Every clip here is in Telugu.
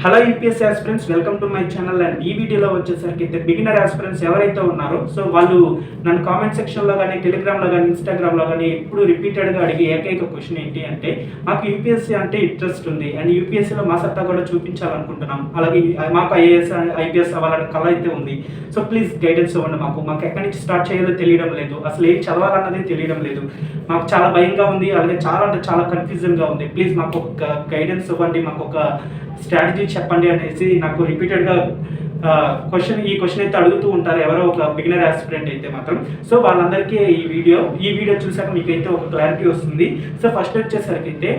Hello UPSC aspirants, welcome to my channel. And ఈ వీడియోలో వచ్చేసరికి అయితే బిగినర్ ఆస్పిరెంట్స్ ఎవరైతే ఉన్నారో సో వాళ్ళు నన్ను కామెంట్ సెక్షన్లో కానీ, టెలిగ్రామ్లో కానీ, ఇన్స్టాగ్రామ్లో కానీ ఎప్పుడు రిపీటెడ్గా అడిగే ఏకైక క్వశ్చన్ ఏంటి అంటే, మాకు యూపీఎస్సీ అంటే ఇంట్రెస్ట్ ఉంది అండ్ యూపీఎస్సీలో మా సత్తా కూడా చూపించాలనుకుంటున్నాం, అలాగే మాకు ఐఏఎస్ ఐపీఎస్ అవ్వాలని కళ అయితే ఉంది. సో ప్లీజ్ గైడెన్స్ ఇవ్వండి. మాకు ఎక్కడి నుంచి స్టార్ట్ చేయాలో తెలియడం లేదు, అసలు ఏం చదవాలన్నది తెలియడం లేదు, మాకు చాలా భయంగా ఉంది, అలాగే చాలా అంటే చాలా కన్ఫ్యూజన్గా ఉంది. ప్లీజ్ మాకు ఒక గైడెన్స్ ఇవ్వండి, మాకు ఒక స్ట్రాటజీ చెప్పండి అనేసి నాకు రిపీటెడ్గా ఈ క్వశ్చన్ అయితే అడుగుతూ ఉంటారు ఎవరో ఒక బిగినర్ ఆస్పిరెంట్ అయితే మాత్రం. సో వాళ్ళందరికీ ఈ వీడియో చూసాక మీకు అయితే ఒక క్లారిటీ వస్తుంది. సో ఫస్ట్ వచ్చేసరికి అయితే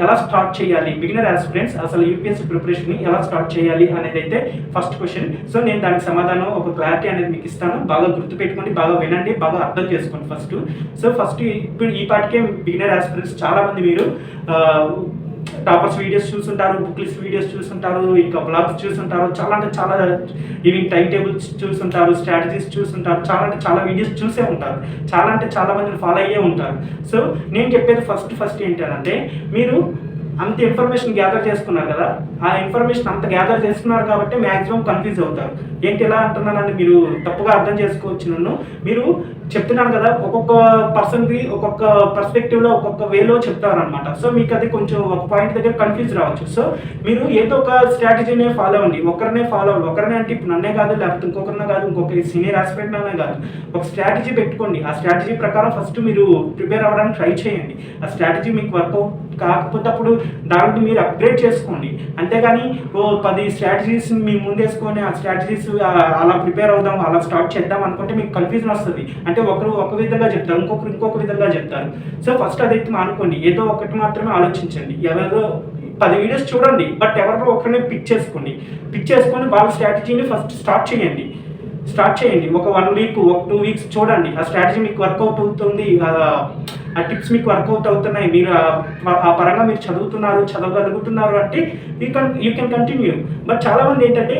ఎలా స్టార్ట్ చేయాలి, బిగినర్ ఆస్పిరెంట్స్ అసలు యూపీఎస్సీ ప్రిపరేషన్ని ఎలా స్టార్ట్ చేయాలి అనేది అయితే ఫస్ట్ క్వశ్చన్. సో నేను దానికి సమాధానం ఒక క్లారిటీ అనేది మీకు ఇస్తాను. బాగా గుర్తుపెట్టుకోండి, బాగా వినండి, బాగా అర్థం చేసుకోండి ఫస్ట్. సో ఫస్ట్ ఇప్పుడు ఈ పాటికే బిగినర్ ఆస్పిరెంట్స్ చాలామంది మీరు టాపర్స్ వీడియోస్ చూస్తుంటారు, బుక్ లిస్ట్ వీడియోస్ చూస్తుంటారు, ఇంకా బ్లాగ్స్ చూస్తుంటారు, చాలా అంటే చాలా ఈవినింగ్ టైం టేబుల్స్ చూస్తుంటారు, స్ట్రాటజీస్ చూస్తుంటారు, చాలా అంటే చాలా వీడియోస్ చూసే ఉంటారు, చాలా అంటే చాలా మందిని ఫాలో అయ్యే ఉంటారు. సో నేను చెప్పేది ఫస్ట్ ఏంటంటే, మీరు అంత ఇన్ఫర్మేషన్ గ్యాదర్ చేసుకున్నారు కదా, ఆ ఇన్ఫర్మేషన్ అంత గ్యాదర్ చేసుకున్నారు కాబట్టి మ్యాక్సిమం కన్ఫ్యూజ్ అవుతారు. ఏంటి ఎలా అంటున్నానంటే మీరు తప్పుగా అర్థం చేసుకోవచ్చు. నన్ను మీరు చెప్తున్నాను కదా, ఒక్కొక్క పర్సన్కి ఒక్కొక్క పర్స్పెక్టివ్లో ఒక్కొక్క వేలో చెప్తారనమాట. సో మీకు అది కొంచెం ఒక పాయింట్ దగ్గర కన్ఫ్యూజ్ రావచ్చు. సో మీరు ఏదో ఒక స్ట్రాటజీనే ఫాలో అవ్వండి, ఒకరినే అంటే ఇప్పుడు నన్నే కాదు, లేకపోతే ఇంకొకరినే కాదు, ఇంకొక సీనియర్ ఆస్పిరెంట్ అనే కాదు, ఒక స్ట్రాటజీ పెట్టుకోండి. ఆ స్ట్రాటజీ ప్రకారం ఫస్ట్ మీరు ప్రిపేర్ అవ్వడానికి ట్రై చేయండి. ఆ స్ట్రాటజీ మీకు వర్కౌట్ కాకపోతే అప్పుడు దాన్ని మీరు అప్గ్రేడ్ చేసుకోండి. అంతేగాని 10 స్ట్రాటజీస్ మీ ముందేసుకొని ఆ స్ట్రాటజీస్ అలా ప్రిపేర్ అవుదాం, అలా స్టార్ట్ చేద్దాం అనుకుంటే మీకు కన్ఫ్యూజన్ వస్తుంది. అంటే ఒకరు ఒక విధంగా చెప్తారు, ఇంకొక విధంగా చెప్తారు. సో ఫస్ట్ అదైతే మానుకోండి, ఏదో ఒకటి మాత్రమే ఆలోచించండి. ఎవరో 10 వీడియోస్ చూడండి, బట్ ఎవరిలో ఒకరిని పిక్ చేసుకొని వాళ్ళ స్ట్రాటజీని ఫస్ట్ స్టార్ట్ చేయండి. ఒక 1 వీక్, ఒక 2 వీక్స్ చూడండి. ఆ స్ట్రాటజీ మీకు వర్కౌట్ అవుతుంది, ఆ టిప్స్ మీకు వర్కౌట్ అవుతున్నాయి, మీరు ఆ పరంగా మీరు చదవగలుగుతున్నారు అంటే యూ కెన్ కంటిన్యూ. బట్ చాలామంది ఏంటంటే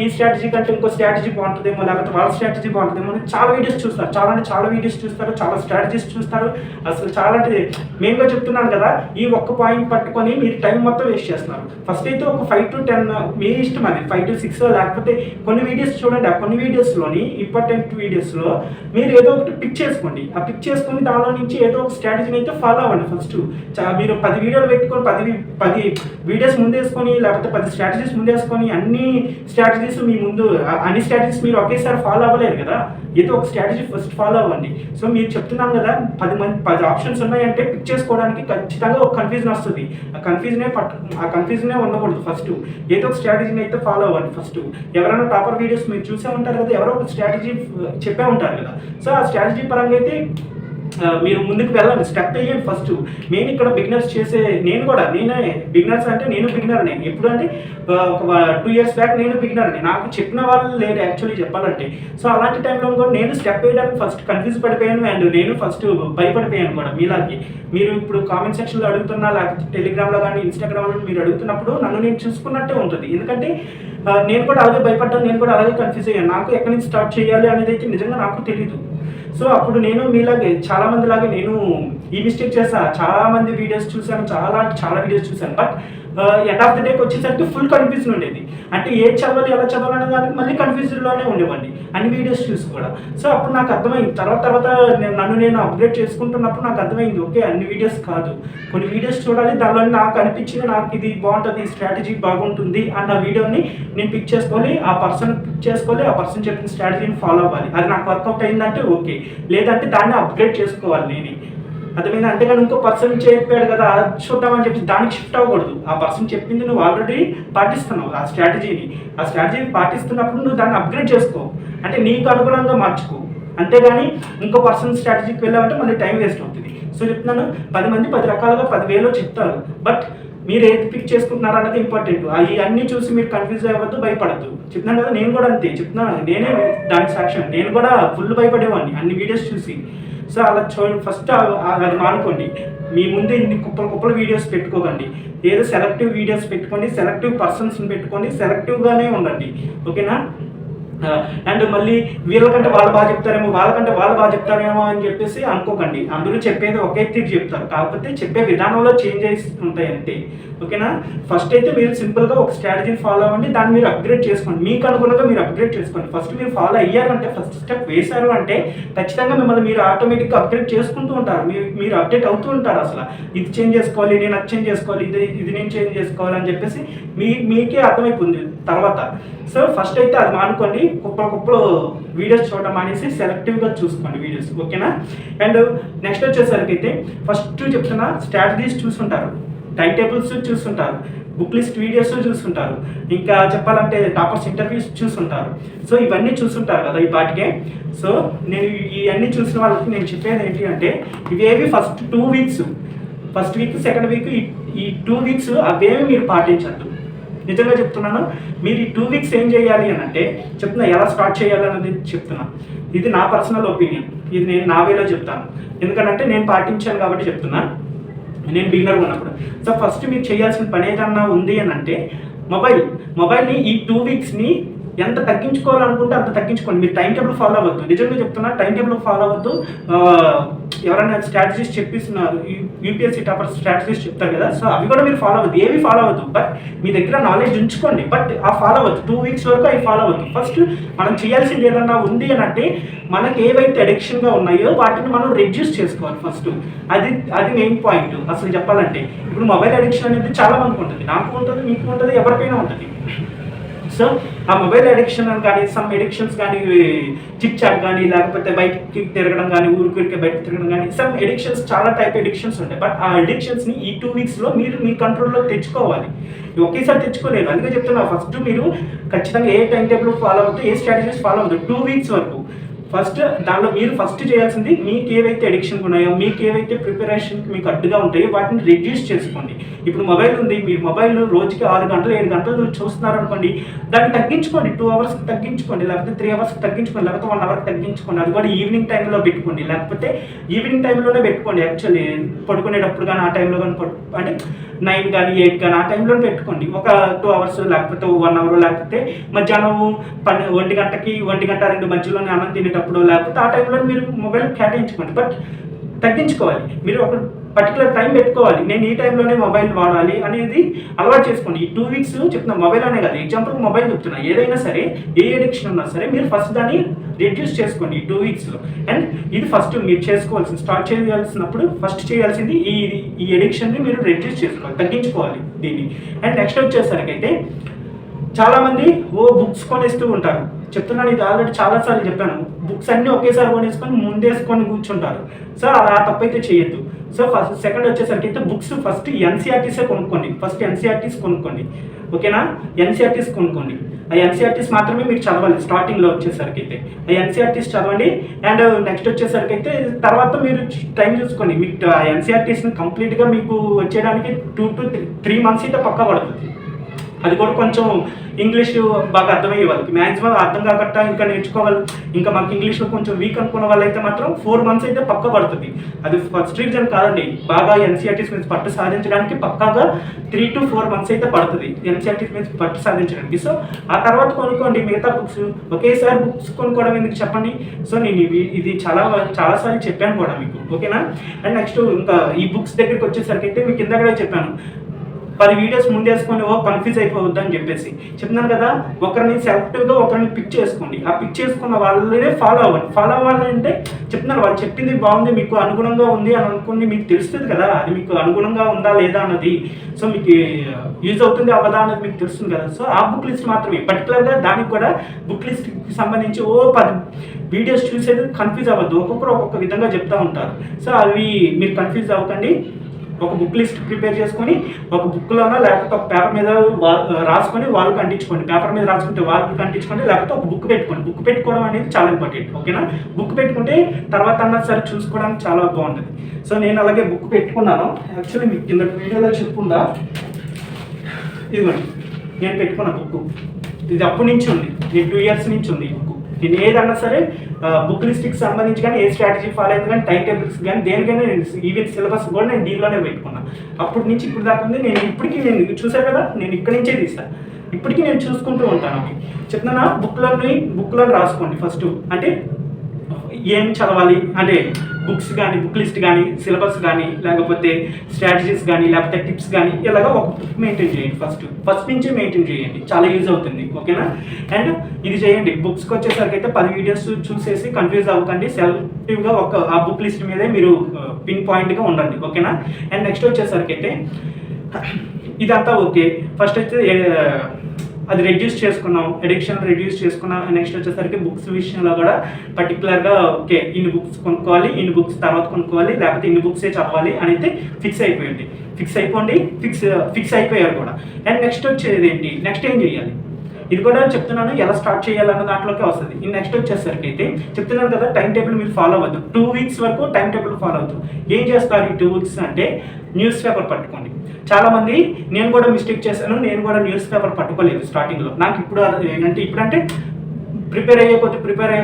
ఈ స్ట్రాటజీ కంటే ఇంకో స్ట్రాటజీ బాగుంటుందేమో, లేకపోతే వాళ్ళ స్ట్రాటజీ బాగుంటుందేమో అని చాలా వీడియోస్ చూస్తారు, చాలా స్ట్రాటజీస్ చూస్తారు. అసలు చాలా అంటే మెయిన్గా చెప్తున్నాను కదా, ఈ ఒక్క పాయింట్ పట్టుకొని మీరు టైం మొత్తం వేస్ట్ చేస్తున్నారు. ఫస్ట్ అయితే ఒక 5 to 10 మీ ఇష్టం, అది 5 to 6 లేకపోతే కొన్ని వీడియోస్ చూడండి. ఆ కొన్ని వీడియోస్లోని ఇంపార్టెంట్ వీడియోస్లో మీరు ఏదో ఒకటి పిక్ చేసుకోండి. ఆ పిక్ చేసుకొని దానిలో నుంచి ఏదో ఒక స్ట్రాటజీని అయితే ఫాలో అవ్వండి. ఫస్ట్ మీరు 10 వీడియోలు పెట్టుకొని 10 వీడియోస్ ముందేసుకొని, లేకపోతే 10 స్ట్రాటజీస్ ముందేసుకొని అన్ని స్ట్రాటజీస్ మీరు ఒకేసారి ఫాలో అవ్వలేరు కదా. ఏదో ఒక స్ట్రాటజీ ఫస్ట్ ఫాలో అవ్వండి. సో మీరు చెప్తున్నాను కదా, 10 ఆప్షన్స్ ఉన్నాయంటే పిక్ చేసుకోవడానికి ఖచ్చితంగా ఒక కన్ఫ్యూజన్ వస్తుంది. ఆ కన్ఫ్యూజనే ఉండకూడదు. ఫస్ట్ ఏదో ఒక స్ట్రాటజీని అయితే ఫాలో అవ్వండి. ఫస్ట్ ఎవరైనా టాపర్ వీడియోస్ మీరు చూసే ఉంటారు కదా, ఎవరో ఒక స్ట్రాటజీ చెప్పే ఉంటారు కదా. సో ఆ స్ట్రాటజీ పరంగా అయితే మీరు ముందుకు వెళ్ళండి, స్టెప్ వేయండి. ఫస్ట్ నేను ఇక్కడ బిగినర్స్ అంటే నేను బిగినర్నే. ఎప్పుడు అంటే ఒక 2 years బ్యాక్ నేను బిగినర్ని, నాకు చెప్పిన వాళ్ళు లేరు యాక్చువల్లీ చెప్పాలంటే. సో అలాంటి టైంలో కూడా నేను స్టెప్ వేయడానికి ఫస్ట్ కన్ఫ్యూజ్ పడిపోయాను అండ్ నేను ఫస్ట్ భయపడిపోయాను కూడా మీలాగే. మీరు ఇప్పుడు కామెంట్ సెక్షన్లో అడుగుతున్నా, లేకపోతే టెలిగ్రామ్లో కానీ, ఇన్స్టాగ్రామ్లో మీరు అడుగుతున్నప్పుడు నన్ను నేను చూసుకున్నట్టే ఉంటుంది. ఎందుకంటే నేను కూడా అలాగే భయపడ్డాను, నేను కూడా అలాగే కన్ఫ్యూజ్ అయ్యాను. నాకు ఎక్కడి నుంచి స్టార్ట్ చేయాలి అనేది అయితే నిజంగా నాకు తెలియదు. సో అప్పుడు నేను మీలాగే చాలా మందిలాగే నేను ఈ మిస్టేక్ చేశాను. చాలా మంది వీడియోస్ చూశాను, చాలా వీడియోస్ చూశాను. బట్ ఎండ్ ఆఫ్ ద డేకి వచ్చేసరికి ఫుల్ కన్ఫ్యూజన్ ఉండేది. అంటే ఏది చదవాలి, ఎలా చదవాలి అనే దానికి మళ్ళీ కన్ఫ్యూజన్లోనే ఉండేవాడిని అన్ని వీడియోస్ చూసి కూడా. సో అప్పుడు నాకు అర్థమైంది, తర్వాత నేను అప్గ్రేడ్ చేసుకుంటున్నప్పుడు నాకు అర్థమైంది, ఓకే అన్ని వీడియోస్ కాదు, కొన్ని వీడియోస్ చూడాలి, దానిలో నాకు అనిపించింది, నాకు ఇది బాగుంటుంది, స్ట్రాటజీ బాగుంటుంది అన్న వీడియోని నేను పిక్ చేసుకోవాలి, ఆ పర్సన్ చెప్పిన స్ట్రాటజీని ఫాలో అవ్వాలి. అది నాకు వర్కౌట్ అయిందంటే ఓకే, లేదంటే దాన్ని అప్గ్రేడ్ చేసుకోవాలి నేనే. అర్థమైంది. అంతేగాని ఇంకో పర్సన్ చెప్పాడు కదా చూద్దామని చెప్పి దానికి షిఫ్ట్ అవ్వకూడదు. ఆ పర్సన్ చెప్పింది నువ్వు ఆల్రెడీ పాటిస్తున్నావు, ఆ స్ట్రాటజీ పాటిస్తున్నప్పుడు నువ్వు దాన్ని అప్గ్రేడ్ చేసుకో, అంటే నీకు అనుగుణంగా మార్చుకో. అంతేగాని ఇంకో పర్సన్ స్ట్రాటజీకి వెళ్ళామంటే మళ్ళీ టైం వేస్ట్ అవుతుంది. సో చెప్తున్నాను, 10 మంది 10 రకాలుగా 10 వేలో చెప్తారు. బట్ మీరు ఏది పిక్ చేసుకుంటున్నారు అన్నది ఇంపార్టెంట్. అన్నీ చూసి మీరు కన్ఫ్యూజ్ అవ్వద్దు, భయపడద్దు. చెప్తున్నాను కదా, నేను కూడా అంతే చెప్తున్నాను, నేనే దానికి సాక్ష్యం. నేను కూడా ఫుల్ భయపడేవాడిని అన్ని వీడియోస్ చూసి. సో అలా చూడండి, ఫస్ట్ అది మానుకోండి. మీ ముందే ఇన్ని కుప్పల వీడియోస్ పెట్టుకోకండి. ఏదో సెలెక్టివ్ వీడియోస్ పెట్టుకోండి, సెలెక్టివ్ పర్సన్స్ని పెట్టుకోండి, సెలెక్టివ్గానే ఉండండి. ఓకేనా. అండ్ మళ్ళీ వీళ్ళకంటే వాళ్ళు బాగా చెప్తారేమో, వాళ్ళకంటే వాళ్ళు బాగా చెప్తారేమో అని చెప్పేసి అనుకోకండి. అందరూ చెప్పేది ఒకే తీరు చెప్తారు, కాకపోతే చెప్పే విధానంలో చేంజెస్ ఉంటాయి అంతే. ఓకేనా. ఫస్ట్ అయితే మీరు సింపుల్గా ఒక స్ట్రాటజీని ఫాలో అవ్వండి, దాన్ని మీరు అప్గ్రేడ్ చేసుకోండి, మీకు అనుగుణంగా మీరు అప్గ్రేడ్ చేసుకోండి. ఫస్ట్ మీరు ఫాలో అయ్యారంటే, ఫస్ట్ స్టెప్ వేశారు అంటే ఖచ్చితంగా మిమ్మల్ని మీరు ఆటోమేటిక్గా అప్గ్రేడ్ చేసుకుంటూ ఉంటారు, మీరు అప్డేట్ అవుతూ ఉంటారు. అసలు ఇది చేంజ్ చేసుకోవాలి, నేను అది చేంజ్ చేసుకోవాలి, ఇది నేను చేంజ్ చేసుకోవాలి అని చెప్పేసి మీకే అర్థమైపోతుంది తర్వాత. సో ఫస్ట్ అయితే అది మానుకోండి, కుప్పలు వీడియోస్ చూడడం అనేసి సెలెక్టివ్గా చూసుకోండి వీడియోస్, ఓకేనా. అండ్ నెక్స్ట్ వచ్చేసరికి అయితే ఫస్ట్ చెప్తున్నా, స్ట్రాటజీస్ చూసుంటారు, టైం టేబుల్స్ చూస్తుంటారు, బుక్ లిస్ట్ వీడియోస్ చూస్తుంటారు, ఇంకా చెప్పాలంటే టాపర్స్ ఇంటర్వ్యూస్ చూస్తుంటారు. సో ఇవన్నీ చూస్తుంటారు కదా ఈ పాటికే. సో నేను ఇవన్నీ చూసిన వాళ్ళకి నేను చెప్పేది ఏంటి అంటే, ఇవేవి first 2 weeks, first week second week ఈ 2 వీక్స్ అవేమి మీరు పాటించద్దు. నిజంగా చెప్తున్నాను. మీరు ఈ 2 వీక్స్ ఏం చేయాలి అని అంటే చెప్తున్నా, ఎలా స్టార్ట్ చేయాలి అనేది చెప్తున్నా. ఇది నా పర్సనల్ ఒపీనియన్, ఇది నేను నా వేలో చెప్తాను, ఎందుకంటే నేను పాటించాను కాబట్టి చెప్తున్నా, నేను బిగినర్గా ఉన్నప్పుడు. సో ఫస్ట్ మీరు చేయాల్సిన పని ఏదన్నా ఉంది అని అంటే, మొబైల్ని ఈ 2 వీక్స్ని ఎంత తగ్గించుకోవాలనుకుంటే అంత తగ్గించుకోండి. మీరు టైం టేబుల్ ఫాలో అవ్వద్దు, నిజంగా చెప్తున్నా, టైం టేబుల్ ఫాలో అవ్వద్దు. ఎవరైనా స్ట్రాటజీస్ చెప్పిస్తున్నారు, యూపీఎస్సీ టాపర్ స్ట్రాటజీస్ చెప్తారు కదా, సో అవి కూడా మీరు ఫాలో అవ్వద్దు, ఏవి ఫాలో అవ్వద్దు. బట్ మీ దగ్గర నాలెడ్జ్ ఉంచుకోండి, బట్ ఆ ఫాలో అవ్వద్దు. 2 వీక్స్ వరకు అవి ఫాలో అవ్వద్దు. ఫస్ట్ మనం చేయాల్సింది ఏదన్నా ఉంది అని అంటే, మనకి ఏవైతే అడిక్షన్గా ఉన్నాయో వాటిని మనం రెడ్యూస్ చేసుకోవాలి ఫస్ట్. అది మెయిన్ పాయింట్ అసలు చెప్పాలంటే. ఇప్పుడు మొబైల్ అడిక్షన్ అనేది చాలా మందికి ఉంటుంది, నాకు ఉంటుంది, మీకు ఉంటుంది, ఎవరికైనా ఉంటుంది. సో ఆ మొబైల్ అడిక్షన్ కానీ, సమ్ ఎడిక్షన్స్ కానీ, చిట్ చాట్ కానీ, లేకపోతే బయటకి తిరగడం కానీ, ఊరికి బయటకు తిరగడం కానీ, సమ్ ఎడిక్షన్స్, చాలా టైప్ ఎడిక్షన్స్ ఉంటాయి. బట్ ఆ ఎడిక్షన్స్ని ఈ 2 వీక్స్లో మీరు మీ కంట్రోల్లో తెచ్చుకోవాలి. ఒకేసారి తెచ్చుకోలేరు, అందుకే చెప్తున్నా, ఫస్ట్ మీరు ఖచ్చితంగా ఏ టైం టేబుల్ ఫాలో అవ్వద్దు, ఏ స్ట్రాటజీస్ ఫాలో అవ్వద్దు 2 వీక్స్ వరకు. ఫస్ట్ దానిలో మీరు ఫస్ట్ చేయాల్సింది, మీకు ఏవైతే అడిక్షన్ ఉన్నాయో, మీకు ఏవైతే ప్రిపరేషన్కి మీకు అడ్డుగా ఉంటాయో వాటిని రిడ్యూస్ చేసుకోండి. ఇప్పుడు మొబైల్ ఉంది, మీరు మొబైల్ రోజుకి 6 గంటలు 7 గంటలు చూస్తున్నారు అనుకోండి, దాన్ని తగ్గించుకోండి, 2 అవర్స్కి తగ్గించుకోండి, లేకపోతే 3 అవర్స్కి తగ్గించుకోండి, లేకపోతే 1 అవర్కి తగ్గించుకోండి. అది కూడా ఈవినింగ్ టైంలో పెట్టుకోండి, లేకపోతే ఈవినింగ్ టైంలోనే పెట్టుకోండి. యాక్చువల్లీ పడుకునేటప్పుడు కానీ ఆ టైంలో కానీ, అంటే 9 కానీ 8 కానీ ఆ టైంలో పెట్టుకోండి. ఒక 2 అవర్స్, లేకపోతే 1 అవర్, లేకపోతే మధ్యాహ్నం 1 గంటకి 1 గంట 2 మధ్యలోనే అన్నం తినేటప్పుడు, లేకపోతే ఆ టైంలో మీరు మొబైల్ కేటాయించుకోండి. బట్ తగ్గించుకోవాలి, మీరు ఒక పర్టికులర్ టైం పెట్టుకోవాలి, నేను ఈ టైంలోనే మొబైల్ వాడాలి అనేది అలవాటు చేసుకోండి. ఈ 2 వీక్స్ చెప్తున్నా, మొబైల్ అనే కదా, ఎగ్జాంపుల్ మొబైల్ చెప్తున్నా, ఏదైనా సరే, ఏ ఎడిక్షన్ ఉన్నా సరే మీరు ఫస్ట్ దాన్ని రిడ్యూస్ చేసుకోండి ఈ 2 వీక్స్లో. అండ్ ఇది ఫస్ట్ మీరు చేసుకోవాల్సింది, స్టార్ట్ చేయాల్సినప్పుడు ఫస్ట్ చేయాల్సింది ఈ ఎడిక్షన్ని మీరు రిడ్యూస్ చేసుకోవాలి, తగ్గించుకోవాలి దీన్ని. అండ్ నెక్స్ట్ వచ్చేసరికి అయితే చాలామంది బుక్స్ కొనేస్తూ ఉంటారు. చెప్తున్నాను, ఇది ఆల్రెడీ చాలాసార్లు చెప్పాను, బుక్స్ అన్నీ ఒకేసారి కొనేసుకొని ముందేసుకొని కూర్చుంటారు. సో అలా తప్పైతే చేయొద్దు. సో ఫస్ట్ సెకండ్ వచ్చేసరికి అయితే బుక్స్ ఫస్ట్ ఎన్సీఆర్టీసే కొనుక్కోండి, ఫస్ట్ ఎన్సీఆర్టీస్ కొనుక్కోండి, ఓకేనా. ఎన్సీఆర్టీస్ కొనుక్కోండి, ఆ ఎన్సీఆర్టీస్ మాత్రమే మీరు చదవాలి స్టార్టింగ్లో వచ్చేసరికి అయితే. ఆ ఎన్సీఆర్టీస్ చదవండి. అండ్ నెక్స్ట్ వచ్చేసరికి అయితే తర్వాత మీరు టైం చూసుకోండి, మీకు ఆ ఎన్సీఆర్టీస్ని కంప్లీట్గా మీకు వచ్చేయడానికి 2 to 3 months అయితే పక్కా పడుతుంది. అది కూడా కొంచెం ఇంగ్లీష్ బాగా అర్థమయ్యే వాళ్ళకి, మ్యాక్సిమం అర్థం కాకుండా ఇంకా నేర్చుకోవాలి, ఇంకా మాకు ఇంగ్లీష్లో కొంచెం వీక్ అనుకున్న వాళ్ళైతే మాత్రం 4 months అయితే పక్కా పడుతుంది. అది ఫస్ట్ రీజన్ కాదండి, బాగా ఎన్సీఆర్టీస్ మీద పట్టు సాధించడానికి పక్కాగా 3 to 4 months అయితే పడుతుంది ఎన్సీఆర్టీస్ మీద పట్టు సాధించడానికి. సో ఆ తర్వాత కొనుక్కోండి మిగతా బుక్స్, ఒకేసారి బుక్స్ కొనుక్కోవడం ఎందుకు చెప్పండి. సో నేను ఇది చాలాసార్లు చెప్పాను కూడా మీకు, ఓకేనా. అండ్ నెక్స్ట్ ఇంకా ఈ బుక్స్ దగ్గరికి వచ్చేసరికి అయితే మీకు ఇందాక చెప్పాను, 10 వీడియోస్ ముందేసుకొని కన్ఫ్యూజ్ అయిపోవద్దు అని చెప్పేసి చెప్తున్నాను కదా. ఒకరిని సెలెక్టివ్గా ఒకరిని పిక్ చేసుకోండి, ఆ పిక్ చేసుకున్న వాళ్ళనే ఫాలో అవ్వండి. ఫాలో అవ్వాలంటే చెప్తున్నాను, వాళ్ళు చెప్పింది బాగుంది, మీకు అనుగుణంగా ఉంది అని అనుకుని మీకు తెలుస్తుంది కదా, అది మీకు అనుగుణంగా ఉందా లేదా అన్నది. సో మీకు యూజ్ అవుతుంది అవ్వదా అన్నది మీకు తెలుస్తుంది కదా. సో ఆ బుక్ లిస్ట్ మాత్రమే, పర్టికులర్గా దానికి కూడా బుక్ లిస్ట్కి సంబంధించి 10 వీడియోస్ చూసేది కన్ఫ్యూజ్ అవ్వద్దు, ఒక్కొక్కరు ఒక్కొక్క విధంగా చెప్తూ ఉంటారు. సో అవి మీరు కన్ఫ్యూజ్ అవ్వకండి. ఒక బుక్ లిస్ట్ ప్రిపేర్ చేసుకొని ఒక బుక్లోనో లేకపోతే ఒక పేపర్ మీద రాసుకొని వాళ్ళకి అంటించుకోండి, పేపర్ మీద రాసుకుంటే వాళ్ళకి అంటించుకోండి, లేకపోతే ఒక బుక్ పెట్టుకోండి. బుక్ పెట్టుకోవడం అనేది చాలా ఇంపార్టెంట్, ఓకేనా. బుక్ పెట్టుకుంటే తర్వాత అన్నది సరే చూసుకోవడానికి చాలా బాగుంటుంది. సో నేను అలాగే బుక్ పెట్టుకున్నాను. యాక్చువల్లీ మీకు కింద వీడియోలో చెప్పుకుందా, ఇదిగోండి నేను పెట్టుకున్న బుక్, ఇది అప్పటి నుంచి ఉంది, నేను 2 years నుంచి ఉంది ఈ బుక్. నేను ఏదన్నా సరే బుక్ లిస్ట్కి సంబంధించి కానీ, ఏ స్ట్రాటజీ ఫాలో అయింది కానీ, టైం టేబుల్స్ కానీ, దేనికైనా నేను ఈవెన్ సిలబస్ కూడా నేను దీనిలోనే పెట్టుకున్నాను. అప్పటి నుంచి ఇప్పుడు దాకా ఉంది. నేను ఇప్పటికీ నేను చూసాను కదా, నేను ఇక్కడి నుంచే తీస్తాను, ఇప్పటికీ నేను చూసుకుంటూ ఉంటాను. చెప్తున్నా, బుక్లో రాసుకోండి ఫస్ట్, అంటే ఏం చదవాలి అంటే బుక్స్ కానీ, బుక్ లిస్ట్ కానీ, సిలబస్ కానీ, లేకపోతే స్ట్రాటజీస్ కానీ, లేకపోతే టిప్స్ కానీ, ఇలాగా ఒక బుక్ మెయింటైన్ చేయండి. ఫస్ట్ నుంచి మెయింటైన్ చేయండి, చాలా యూజ్ అవుతుంది. ఓకేనా? అండ్ ఇది చేయండి. బుక్స్కి వచ్చేసరికి అయితే 10 వీడియోస్ చూసేసి కన్ఫ్యూజ్ అవ్వకండి. సెలెక్టివ్గా ఆ బుక్ లిస్ట్ మీదే మీరు పిన్ పాయింట్గా ఉండండి. ఓకేనా? అండ్ నెక్స్ట్ వచ్చేసరికి అయితే ఇదంతా ఓకే. ఫస్ట్ అయితే అది రెడ్యూస్ చేసుకున్నాం, ఎడిక్షన్ రెడ్యూస్ చేసుకున్నాం. నెక్స్ట్ వచ్చేసరికి బుక్స్ విషయంలో కూడా పర్టికులర్గా ఓకే ఇన్ని బుక్స్ కొనుక్కోవాలి, ఇన్ని బుక్స్ తర్వాత కొనుక్కోవాలి, లేకపోతే ఇన్ని బుక్సే చదవాలి అని అయితే ఫిక్స్ అయిపోండి. ఫిక్స్ అయిపోయారు కూడా. అండ్ నెక్స్ట్ వచ్చేది ఏంటి, నెక్స్ట్ ఏం చేయాలి ఇది కూడా చెప్తున్నాను, ఎలా స్టార్ట్ చేయాలన్న దాంట్లోకి వస్తుంది. ఈ నెక్స్ట్ వచ్చేసరికి అయితే చెప్తున్నాను కదా, టైం టేబుల్ మీరు ఫాలో అవ్వద్దు. 2 వీక్స్ వరకు టైం టేబుల్ ఫాలో అవుతుంది. ఏం చేస్తారు ఈ 2 వీక్స్ అంటే న్యూస్ పేపర్ పట్టుకోండి. చాలామంది, నేను కూడా మిస్టేక్ చేశాను, నేను కూడా న్యూస్ పేపర్ పట్టుకోలేదు స్టార్టింగ్లో. నాకు ఇప్పుడంటే ప్రిపేర్ అయ్యే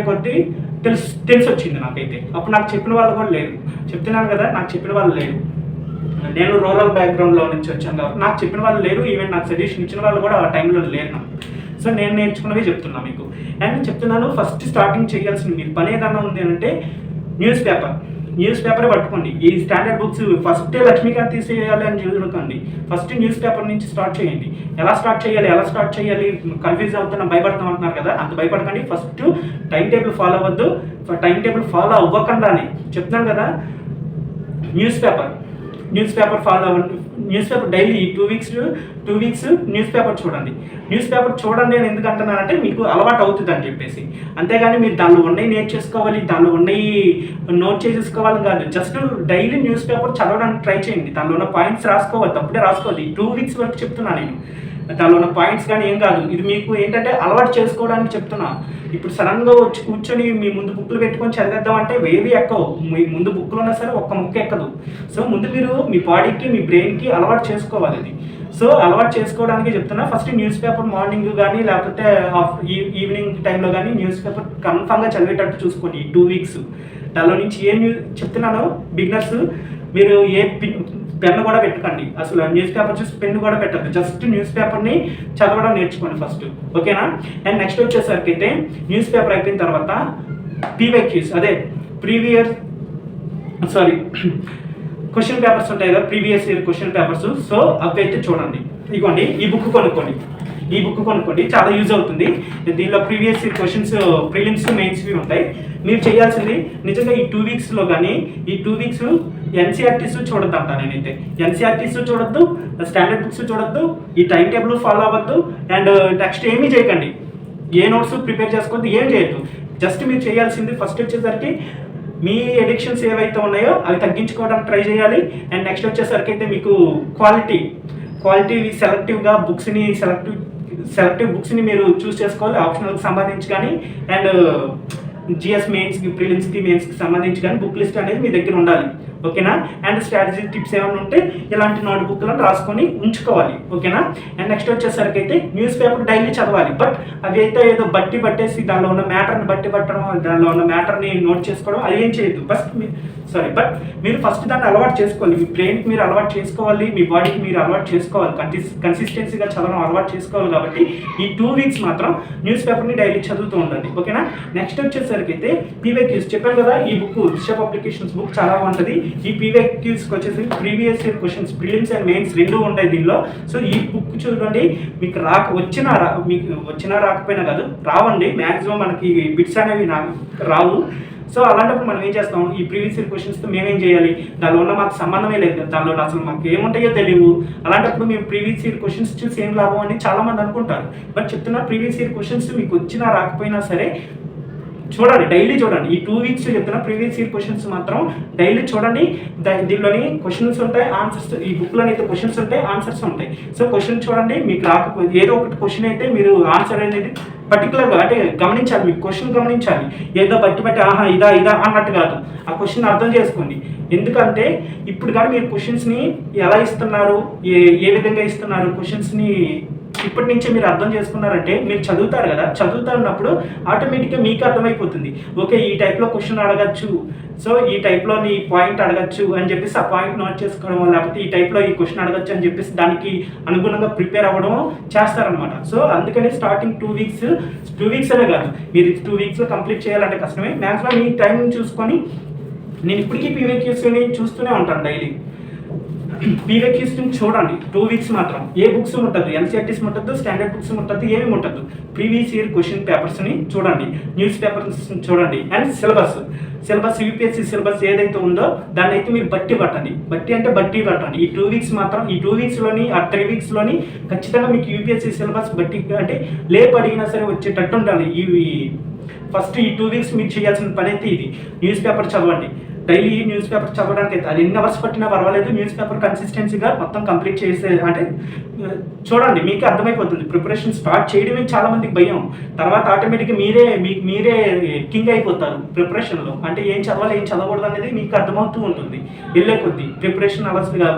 కొద్దీ తెలిసి వచ్చింది నాకైతే. అప్పుడు నాకు చెప్పిన వాళ్ళు కూడా లేరు. చెప్తున్నాను కదా, నాకు చెప్పిన వాళ్ళు లేరు. నేను రూరల్ బ్యాక్గ్రౌండ్లో నుంచి వచ్చాను కాబట్టి నాకు చెప్పిన వాళ్ళు లేరు. ఈవెన్ నాకు సజెషన్ ఇచ్చిన వాళ్ళు కూడా ఆ టైంలో లేరు నాకు. సో నేను నేర్చుకున్నవి చెప్తున్నాను మీకు. అండ్ చెప్తున్నాను, ఫస్ట్ స్టార్టింగ్ చేయాల్సిన మీరు పని ఏదన్నా ఉంది అంటే న్యూస్ పేపరే పట్టుకోండి. ఈ స్టాండర్డ్ బుక్స్ ఫస్ట్ లక్ష్మీకాంత్ తీసేయాలి అని చూడకండి. ఫస్ట్ న్యూస్ పేపర్ నుంచి స్టార్ట్ చేయండి. ఎలా స్టార్ట్ చేయాలి కన్ఫ్యూజ్ అవుతున్నా, భయపడతాం అంటున్నారు కదా, అంత భయపడకండి. ఫస్ట్ టైం టేబుల్ ఫాలో అవ్వద్దు. టైం టేబుల్ ఫాలో అవ్వకుండానే చెప్తున్నాను కదా, న్యూస్ పేపర్ ఫాలో అవ్వండి. News paper daily 2 weeks news paper చూడండి అని ఎందుకు అంటున్నానంటే మీకు అలవాటు అవుతుంది అని చెప్పేసి. అంతేగాని మీరు దానిలో ఉన్నవి నేర్చేసుకోవాలి, దానిలో ఉన్నవి నోట్ చేసేసుకోవాలి కాదు. జస్ట్ డైలీ న్యూస్ పేపర్ చదవడానికి ట్రై చేయండి. దానిలో ఉన్న పాయింట్స్ రాసుకోవద్దు, అప్పుడే రాసుకోవద్దు. 2 వీక్స్ వరకు చెప్తున్నాను నేను. దానిలో ఉన్న పాయింట్స్ కానీ ఏం కాదు. ఇది మీకు ఏంటంటే అలవాటు చేసుకోవడానికి చెప్తున్నా. ఇప్పుడు సడన్గా వచ్చి కూర్చొని మీ ముందు బుక్లు పెట్టుకొని చదివేద్దాం అంటే వేవి ఎక్కవు. మీ ముందు బుక్లు ఉన్నా సరే ఒక్క ముక్క ఎక్కదు. సో ముందు మీరు మీ బాడీకి, మీ బ్రెయిన్కి అలవాటు చేసుకోవాలి ఇది. సో అలవాటు చేసుకోవడానికి చెప్తున్నా. ఫస్ట్ న్యూస్ పేపర్ మార్నింగ్ కానీ, లేకపోతే ఈవినింగ్ టైంలో కానీ న్యూస్ పేపర్ కన్ఫామ్గా చదివేటట్టు చూసుకోండి ఈ 2 వీక్స్. దానిలో నుంచి ఏం చెప్తున్నాను, బిగినర్స్ మీరు పెన్ను కూడా పెట్టకండి. అసలు న్యూస్ పేపర్ చూసి పెన్ను కూడా పెట్టద్దు. జస్ట్ న్యూస్ పేపర్ని చదవడం నేర్చుకోండి ఫస్ట్. ఓకేనా? అండ్ నెక్స్ట్ వచ్చేసరికి అయితే న్యూస్ పేపర్ అయిపోయిన తర్వాత PYQs, అదే క్వశ్చన్ పేపర్స్ ఉంటాయి కదా, previous year question papers. So అవి అయితే చూడండి. ఇదిగోండి, ఈ బుక్ కొనుక్కోండి, చాలా యూజ్ అవుతుంది. దీనిలో ప్రీవియస్ ఇయర్ క్వశ్చన్స్, ప్రిలిమ్స్, మెయిన్స్వి ఉంటాయి. మీరు చేయాల్సింది నిజంగా ఈ 2 వీక్స్లో కానీ, ఈ 2 వీక్స్ NCERTs చూడొద్దు అంట నేనైతే. NCERTs చూడొద్దు, స్టాండర్డ్ బుక్స్ చూడొద్దు, ఈ టైం టేబుల్ ఫాలో అవ్వద్దు. అండ్ నెక్స్ట్ ఏమీ చేయకండి, ఏ నోట్స్ ప్రిపేర్ చేసుకోవద్దు, ఏం చేయొద్దు. జస్ట్ మీరు చేయాల్సింది ఫస్ట్ వచ్చేసరికి మీ ఎడిక్షన్స్ ఏవైతే ఉన్నాయో అవి తగ్గించుకోవడానికి ట్రై చేయాలి. అండ్ నెక్స్ట్ వచ్చేసరికి అయితే మీకు క్వాలిటీ సెలెక్టివ్ బుక్స్ని మీరు చూస్ చేసుకోవాలి. ఆప్షనల్కి సంబంధించి కానీ, అండ్ GS మెయిన్స్కి, ప్రిలిమ్స్కి, మెయిన్స్కి సంబంధించి కానీ బుక్ లిస్ట్ అనేది మీ దగ్గర ఉండాలి. ఓకేనా? అండ్ స్ట్రాటజీ టిప్స్ ఏమైనా ఉంటే ఇలాంటి నోట్బుక్లను రాసుకొని ఉంచుకోవాలి. ఓకేనా? అండ్ నెక్స్ట్ వచ్చేసరికి అయితే న్యూస్ పేపర్ డైలీ చదవాలి. బట్ అవి అయితే ఏదో పట్టేసి దానిలో ఉన్న మ్యాటర్ని పట్టడం, దానిలో ఉన్న మ్యాటర్ని నోట్ చేసుకోవడం అది ఏం చేయొద్దు. బట్ మీరు ఫస్ట్ దాన్ని అలవాటు చేసుకోవాలి. మీ బ్రెయిన్కి మీరు అలవాటు చేసుకోవాలి, మీ బాడీకి మీరు అలవాటు చేసుకోవాలి, కన్సిస్టెన్సీగా చదవడం అలవాటు చేసుకోవాలి. కాబట్టి ఈ 2 వీక్స్ మాత్రం న్యూస్ పేపర్ని డైలీ చదువుతూ ఉండండి. ఓకేనా? నెక్స్ట్ వచ్చేసరికి అయితే PYQs చెప్పాను కదా, ఈ బుక్ దిశ పబ్లికేషన్స్ బుక్ చాలా బాగుంటుంది. ఈ PYQస్కి వచ్చేసి previous year questions, prelims and mains 2 ఉంటాయి దీనిలో. సో ఈ బుక్ చూడండి, మీకు వచ్చినా రాకపోయినా కాదు, రావండి. మ్యాక్సిమం మనకి బిట్స్ అనేవి రావు. సో అలాంటప్పుడు మనం ఏం చేస్తాం, ఈ ప్రీవియస్ ఇయర్ క్వశ్చన్స్తో మేమేం చేయాలి, దానిలో ఉన్న మాకు సంబంధమే లేదు, దానిలో అసలు మాకు ఏముంటాయో తెలియవు. అలాంటప్పుడు మేము ప్రీవియస్ ఇయర్ క్వశ్చన్స్ చూసి ఏం లాభం అని చాలామంది అనుకుంటారు. బట్ చెప్తున్నా, ప్రీవియస్ ఇయర్ క్వశ్చన్స్ మీకు వచ్చినా రాకపోయినా సరే చూడండి, డైలీ చూడండి. ఈ 2 వీక్స్ చెప్తున్నా, ప్రీవియస్ ఇయర్ క్వశ్చన్స్ మాత్రం డైలీ చూడండి. దీనిలోని క్వశ్చన్స్ ఉంటాయి, ఆన్సర్స్. ఈ బుక్లోని అయితే క్వశ్చన్స్ ఉంటాయి, ఆన్సర్స్ ఉంటాయి. సో క్వశ్చన్ చూడండి, మీకు రాకపోతే ఏదో ఒకటి క్వశ్చన్ అయితే మీరు ఆన్సర్ అనేది పర్టికులర్గా అంటే గమనించాలి. మీకు క్వశ్చన్ గమనించాలి, ఏదో బట్టి ఆహా ఇదా అన్నట్టు కాదు. ఆ క్వశ్చన్ అర్థం చేసుకోండి. ఎందుకంటే ఇప్పుడు కానీ మీరు క్వశ్చన్స్ని ఎలా ఇస్తున్నారు, ఏ విధంగా ఇస్తున్నారు, క్వశ్చన్స్ని ఇప్పటి నుంచే మీరు అర్థం చేసుకున్నారంటే మీరు చదువుతారు కదా, చదువుతున్నప్పుడు ఆటోమేటిక్గా మీకు అర్థమైపోతుంది. ఓకే, ఈ టైప్లో క్వశ్చన్ అడగచ్చు, సో ఈ టైప్లో నీ పాయింట్ అడగచ్చు అని చెప్పేసి ఆ పాయింట్ నోట్ చేసుకోవడం, లేకపోతే ఈ టైప్లో ఈ క్వశ్చన్ అడగచ్చు అని చెప్పేసి దానికి అనుగుణంగా ప్రిపేర్ అవ్వడం చేస్తారనమాట. సో అందుకని స్టార్టింగ్ 2 వీక్స్ అనే కాదు, మీరు 2 వీక్స్లో కంప్లీట్ చేయాలంటే కష్టమే. మ్యాక్సిమం మీ టైం చూసుకొని నేను ఇప్పటికీ పీవీక్యూస్ని చూస్తూనే ఉంటాను డైలీ. పీవీక్యూస్ని చూడండి 2 వీక్స్ మాత్రం. ఏ బుక్స్ ముట్టద్దు, ఎన్సీఆర్టీస్ ముట్టద్దు, స్టాండర్డ్ బుక్స్ ముట్టద్దు, ఏమి ముట్టద్దు. ప్రీవియస్ ఇయర్ క్వశ్చన్ పేపర్స్ని చూడండి, న్యూస్ పేపర్స్ని చూడండి, అండ్ సిలబస్ యూపీఎస్సీ సిలబస్ ఏదైతే ఉందో దాన్ని అయితే మీరు బట్టి పట్టండి. బట్టి పట్టండి. ఈ 2 వీక్స్ మాత్రం, ఈ 2 వీక్స్లోని ఆ 3 వీక్స్లోని ఖచ్చితంగా మీకు యూపీఎస్సీ సిలబస్ బట్టి అంటే లేపు అడిగినా సరే వచ్చేటట్టు ఉండాలి. ఫస్ట్ ఈ 2 వీక్స్ మీరు చేయాల్సిన పని అయితే ఇది. న్యూస్ పేపర్ చదవండి. డైలీ న్యూస్ పేపర్ చదవడానికి అయితే అది ఎన్ని అవర్స్ పట్టినా పర్వాలేదు, న్యూస్ పేపర్ కన్సిస్టెన్సీగా మొత్తం కంప్లీట్ చేసే అంటే చూడండి, మీకు అర్థమైపోతుంది. ప్రిపరేషన్ స్టార్ట్ చేయడమే చాలా మందికి భయం, తర్వాత ఆటోమేటిక్గా మీరే కింగ్ అయిపోతారు ప్రిపరేషన్లో. అంటే ఏం చదవాలి ఏం చదవకూడదు అనేది మీకు అర్థమవుతూ ఉంటుంది వెళ్ళే కొద్దీ. ప్రిపరేషన్ అవర్స్గా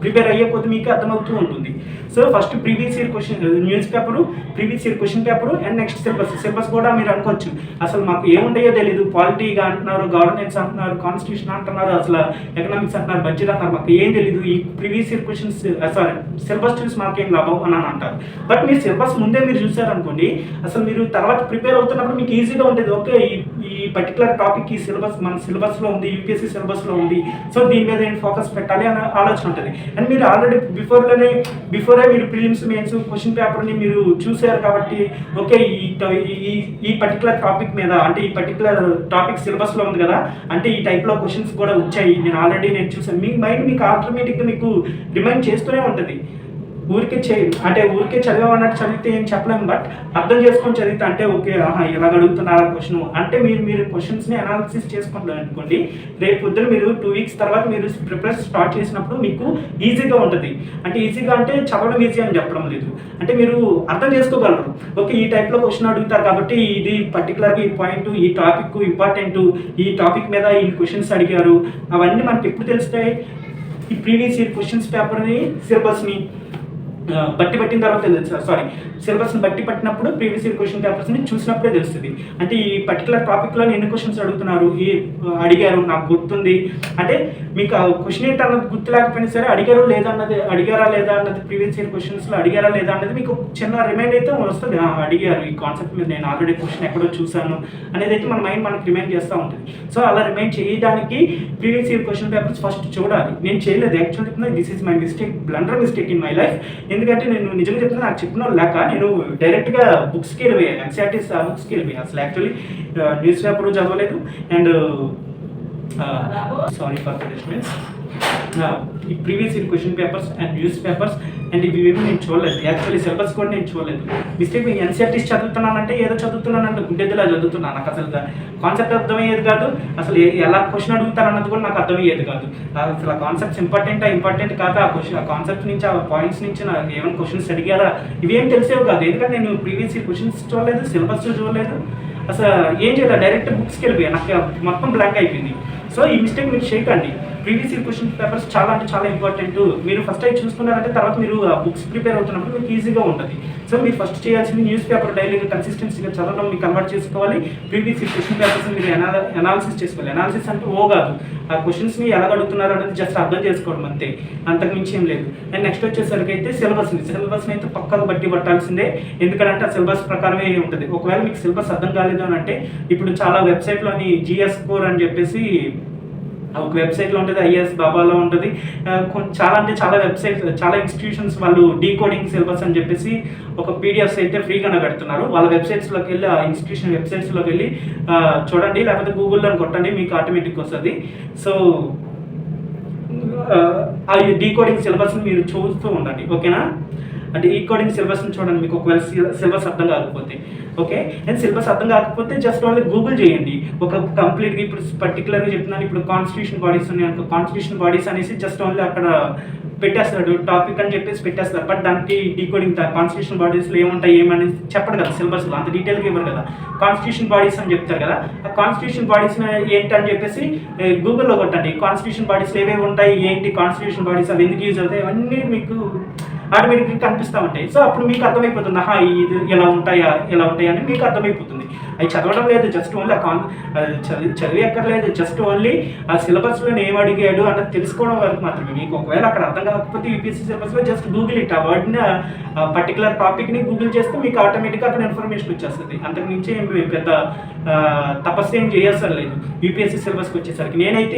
ప్రిపేర్ అయ్యే కొద్దీ మీకు అర్థమవుతూ ఉంటుంది. So first previous year question paper and next syllabus కూడా మీరు అనుకోవచ్చు అసలు మాకు ఏముంటాయో తెలియదు, పాలిటీగా అంటున్నారు, గవర్నెన్స్ అంటున్నారు, కాన్స్టిట్యూషన్ అంటున్నారు, అసలు ఎకనామిక్స్ అంటున్నారు, బడ్జెట్ అంటున్నారు, మాకు ఏం తెలియదు, ఈ ప్రీవియస్ ఇయర్ క్వశ్చన్స్ సిలబస్ చూసి మాకేం లాభం అని అంటారు. బట్ మీరు సిలబస్ ముందే మీరు చూసారనుకోండి, అసలు మీరు తర్వాత ప్రిపేర్ అవుతున్నప్పుడు మీకు ఈజీగా ఉంటుంది. ఓకే, ఈ పర్టికులర్ టాపిక్ ఈ మన సిలబస్లో ఉంది, యూపీఎస్సీ సిలబస్లో ఉంది, సో దీని మీద ఏంటి ఫోకస్ పెట్టాలి అనే ఆలోచన ఉంటుంది. అండ్ మీరు ఆల్రెడీ బిఫోరే మీరు ప్రిలిమ్స్ మెయిన్స్ క్వశ్చన్ పేపర్ని మీరు చూసారు కాబట్టి ఓకే ఈ పర్టికులర్ టాపిక్ మీద అంటే ఈ పర్టికులర్ టాపిక్ సిలబస్లో ఉంది కదా, అంటే ఈ టైప్లో క్వశ్చన్స్ కూడా వచ్చాయి, నేను చూసాను. మీ మైండ్ మీకు ఆటోమేటిక్గా మీకు రిమైండ్ చేస్తూనే ఉంటుంది. ఊరికే చదివామన్నట్టు చదివితే ఏం చెప్పలేము, బట్ అర్థం చేసుకొని చదివితే అంటే ఓకే ఇలా అడుగుతున్నారు క్వశ్చన్ అంటే మీరు క్వశ్చన్స్ని అనాలిసిస్ చేసుకుంటారు అనుకోండి. రేపు పొద్దున మీరు 2 వీక్స్ తర్వాత మీరు ప్రిపరేషన్ స్టార్ట్ చేసినప్పుడు మీకు ఈజీగా ఉంటుంది. అంటే ఈజీగా అంటే చదవడం ఈజీ అని చెప్పడం లేదు, అంటే మీరు అర్థం చేసుకోగలరు. ఓకే, ఈ టైప్లో క్వశ్చన్ అడుగుతారు కాబట్టి ఇది పర్టికులర్గా ఈ పాయింట్, ఈ టాపిక్ ఇంపార్టెంట్, ఈ టాపిక్ మీద ఈ క్వశ్చన్స్ అడిగారు, అవన్నీ మనకి ఎప్పుడు తెలుస్తాయి? ఈ ప్రీవియస్ ఇయర్ క్వశ్చన్స్ పేపర్ని సిలబస్ని పట్టిన తర్వాత సిలబస్ని బట్టి పట్టినప్పుడు ప్రీవియస్ ఇయర్ క్వశ్చన్ పేపర్స్ని చూసినప్పుడే తెలుస్తుంది. అంటే ఈ పర్టికులర్ టాపిక్లో ఎన్ని క్వశ్చన్స్ అడిగారు నాకు గుర్తుంది, అంటే మీకు ఆ క్వశ్చన్ ఏంటన్నది గుర్తు లేకపోయినా సరే అడిగారా లేదా అన్నది ప్రీవియస్ ఇయర్ క్వశ్చన్స్లో అడిగారా లేదా అన్నది మీకు చిన్న రిమైండ్ అయితే వస్తుంది. అడిగారు ఈ కాన్సెప్ట్ మీద, నేను ఆల్రెడీ క్వశ్చన్ ఎక్కడో చూసాను అనేది అయితే మన మైండ్ మనకు రిమైండ్ చేస్తూ ఉంటుంది. సో అలా రిమైండ్ చేయడానికి previous year question papers first చూడాలి. నేను చేయలేదు యాక్చువల్ చెప్తున్నా, this is my blunder mistake in my life. ఎందుకంటే నేను నిజంగా చెప్తున్నా, నాకు చెప్పిన లేక నేను డైరెక్ట్గా బుక్స్కి వెళ్ళిపోయాను, ఎన్సీఆర్టీస్ బుక్స్కి వెళ్ళిపోయాను. అసలు యాక్చువల్లీ న్యూస్ పేపర్ చదవలేదు అండ్ సారీ ఫర్ పనిష్మెంట్స్. ఈ previous year question papers and news papers and ఇవేమి నేను చూడలేదు. యాక్చువల్లీ సిలబస్ కూడా నేను చూడలేదు. మిస్టేక్ ఎన్సీఆర్టీస్ చదువుతున్నానంటే ఏదో చదువుతున్నానంటే గుడ్డెద్దులా చదువుతున్నాను. నాకు అసలు కాన్సెప్ట్ అర్థమయ్యేది కాదు, అసలు ఎలా క్వశ్చన్ అడుగుతారన్నది కూడా నాకు అర్థమయ్యేది కాదు. అసలు ఆ కాన్సెప్ట్స్ ఇంపార్టెంట్ కాదు, ఆ కాన్సెప్ట్ నుంచి ఆ పాయింట్స్ నుంచి నాకు ఏమైనా క్వశ్చన్స్ అడిగారా ఇవేం తెలిసేవి కాదు. ఎందుకంటే నేను ప్రీవియస్ ఇయర్ క్వశ్చన్స్ చూడలేదు, సిలబస్ చూడలేదు, అసలు ఏం చేయాలి, డైరెక్ట్ బుక్స్కి వెళ్ళిపోయాను, నాకు మొత్తం బ్లాంక్ అయిపోయింది. సో ఈ మిస్టేక్ మీరు చేయకండి. ప్రీవియస్ ఇయర్ క్వశ్చన్ పేపర్స్ చాలా అంటే చాలా ఇంపార్టెంట్. మీరు ఫస్ట్ అవి చూసుకున్నారంటే తర్వాత మీరు ఆ బుక్స్ ప్రిపేర్ అవుతున్నప్పుడు మీకు ఈజీగా ఉంటుంది. సో మీరు ఫస్ట్ చేయాల్సింది న్యూస్ పేపర్ డైలీగా కన్సిస్టెన్సీగా చదవడం మీకు అలవాటు చేసుకోవాలి. ప్రీవియస్ ఇయర్ క్వశ్చన్ పేపర్స్ మీరు అనాలిసిస్ చేసుకోవాలి. అనాలిసిస్ అంటే కాదు, ఆ క్వశ్చన్స్ని ఎలా అడుగుతున్నారు అనేది జస్ట్ అర్థం చేసుకోవడం అంతే, అంతకుమించి ఏం లేదు. అండ్ నెక్స్ట్ వచ్చేసరికి అయితే సిలబస్ని అయితే పక్కకు బట్టి పట్టాల్సిందే. ఎందుకంటే ఆ సిలబస్ ప్రకారమే ఉంటుంది. ఒకవేళ మీకు సిలబస్ అర్థం కాలేదు అని అంటే ఇప్పుడు చాలా వెబ్సైట్లోని జిఎస్ స్కోర్ అని చెప్పేసి ఒక వెబ్సైట్లో ఉంటుంది, ఐఎస్ బాబాలో ఉంటుంది, చాలా వెబ్సైట్స్ చాలా ఇన్స్టిట్యూషన్స్ వాళ్ళు డీకోడింగ్ సిలబస్ అని చెప్పేసి ఒక పీడిఎఫ్స్ అయితే ఫ్రీగానే పెడుతున్నారు. వాళ్ళ వెబ్సైట్స్లోకి వెళ్ళి ఆ ఇన్స్టిట్యూషన్ వెబ్సైట్స్లోకి వెళ్ళి చూడండి, లేకపోతే గూగుల్లో కొట్టండి, మీకు ఆటోమేటిక్ వస్తుంది. సో ఆ డీకోడింగ్ సిలబస్ని మీరు చూస్తూ ఉండండి, ఓకేనా? అంటే ఈ కోడింగ్ సిలబస్ని చూడండి, మీకు ఒకవేళ సిలబస్ అర్థం కాకపోతే ఓకే. అండ్ సిలబస్ అర్థం కాకపోతే జస్ట్ ఓన్లీ గూగుల్ చేయండి. ఒక కంప్లీట్గా ఇప్పుడు పర్టికులర్గా చెప్తున్నాను, ఇప్పుడు కాన్స్టిట్యూషన్ బాడీస్ ఉన్నాయి అనుకో, కాన్స్టిట్యూషన్ బాడీస్ అనేసి జస్ట్ ఓన్లీ అక్కడ పెట్టేస్తాడు టాపిక్ అని చెప్పేసి పెట్టేస్తారు. బట్ దానికి డీకోడింగ్ కాన్స్టిట్యూషన్ బాడీస్లో ఏముంటాయి ఏమని చెప్పడు కదా, సిలబస్లో అంత డీటెయిల్గా ఇవ్వరు కదా. కాన్స్టిట్యూషన్ బాడీస్ అని చెప్తారు కదా, ఆ కాన్స్టిట్యూషన్ బాడీస్ ఏంటి అని చెప్పేసి గూగుల్లో కొట్టండి. కాన్స్టిట్యూషన్ బాడీస్లో ఏవేవి ఉంటాయి, ఏంటి కాన్స్టిట్యూషన్ బాడీస్, అవి ఎందుకు యూజ్ అవుతాయి, అవన్నీ మీకు ఆటోమేటిక్గా కనిపిస్తూ ఉంటాయి. సో అప్పుడు మీకు అర్థమైపోతుంది, ఆహా ఇది ఎలా ఉంటాయా అని మీకు అర్థమైపోతుంది. అవి చదవడం లేదు, జస్ట్ ఓన్లీ చదివి ఎక్కర్లేదు, జస్ట్ ఓన్లీ ఆ సిలబస్లో ఏం అడిగాడు అన్నది తెలుసుకోవడం వరకు మాత్రమే. మీకు ఒకవేళ అక్కడ అర్థం కాకపోతే యూపీఎస్సీ సిలబస్లో జస్ట్ గూగుల్ ఇట్, ఆ వర్డ్ని పర్టికులర్ టాపిక్ని గూగుల్ చేస్తే మీకు ఆటోమేటిక్గా అక్కడ ఇన్ఫర్మేషన్ వచ్చేస్తుంది. అంతకు మించి పెద్ద తపస్సు ఏం చేయాల్సిన లేదు యూపీఎస్సీ సిలబస్కి వచ్చేసరికి. నేనైతే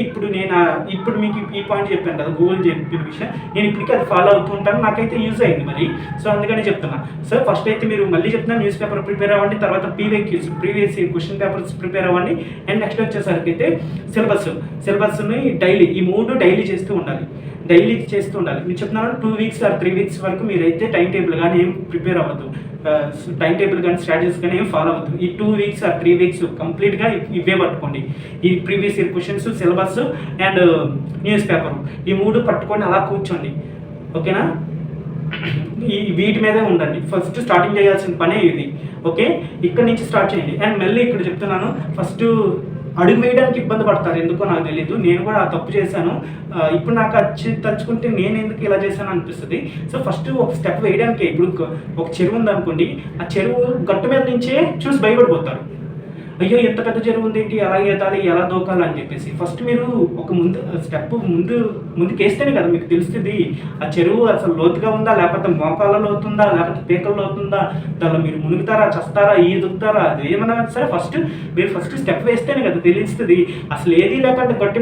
ఇప్పుడు మీకు ఈ పాయింట్ చెప్పాను కదా, గూగుల్ చెప్పిన విషయం, నేను ఇప్పటికీ అది ఫాలో అవుతూ ఉంటాను, నాకైతే యూజ్ అయింది మరి. సో అందుకని చెప్తున్నా. సో ఫస్ట్ అయితే మీరు మళ్ళీ చెప్తున్నా, న్యూస్ పేపర్ ప్రిపేర్ అవ్వండి, తర్వాత ప్రీవియస్ క్వశ్చన్ పేపర్స్ ప్రిపేర్ అవ్వండి, అండ్ నెక్స్ట్ వచ్చేసరికి అయితే సిలబస్ని డైలీ, ఈ 3 డైలీ చేస్తూ ఉండాలి. నేను చెప్తున్నాను 2 వీక్స్ ఆర్ 3 వీక్స్ వరకు మీరైతే టైం టేబుల్ కానీ ఏం ప్రిపేర్ అవ్వద్దు, టైం టేబుల్ కానీ స్ట్రాటజీస్ కానీ ఏం ఫాలో అవ్వద్దు. ఈ 2 వీక్స్ ఆర్ 3 వీక్స్ కంప్లీట్గా ఇవే పట్టుకోండి. ఈ previous year questions, syllabus and news paper, ఈ 3 పట్టుకొని అలా కూర్చోండి, ఓకేనా? వీటి మీదే ఉండండి. ఫస్ట్ స్టార్టింగ్ చేయాల్సిన పనే ఇది, ఓకే? ఇక్కడ నుంచి స్టార్ట్ చేయండి. అండ్ మళ్ళీ ఇక్కడ చెప్తున్నాను, ఫస్ట్ అడుగు వేయడానికి ఇబ్బంది పడతారు, ఎందుకో నాకు తెలియదు, నేను కూడా ఆ తప్పు చేశాను. ఇప్పుడు నాకు తలుచుకుంటే నేను ఎందుకు ఇలా చేశాను అనిపిస్తుంది. సో ఫస్ట్ ఒక స్టెప్ వేయడానికి, ఇప్పుడు ఒక చెరువు ఉందనుకోండి, ఆ చెరువు గట్టు మీద నుంచే చూసి భయపడిపోతారు, అయ్యో ఎంత పెద్ద చెరువు ఉంది ఏంటి, ఎలా ఈదాలి, ఎలా దూకాలి అని చెప్పేసి. ఫస్ట్ మీరు ఒక స్టెప్ ముందుకేస్తేనే కదా మీకు తెలుస్తుంది ఆ చెరువు అసలు లోతుగా ఉందా, లేకపోతే మోకాళ్ళ లోతుందా, లేకపోతే పీకల లోతుందా, దానిలో మీరు మునుగుతారా, చస్తారా, ఈదుతారా, అది ఏమన్నా సరే మీరు ఫస్ట్ స్టెప్ వేస్తేనే కదా తెలుస్తుంది. అసలు ఏది లేకుండా గట్టు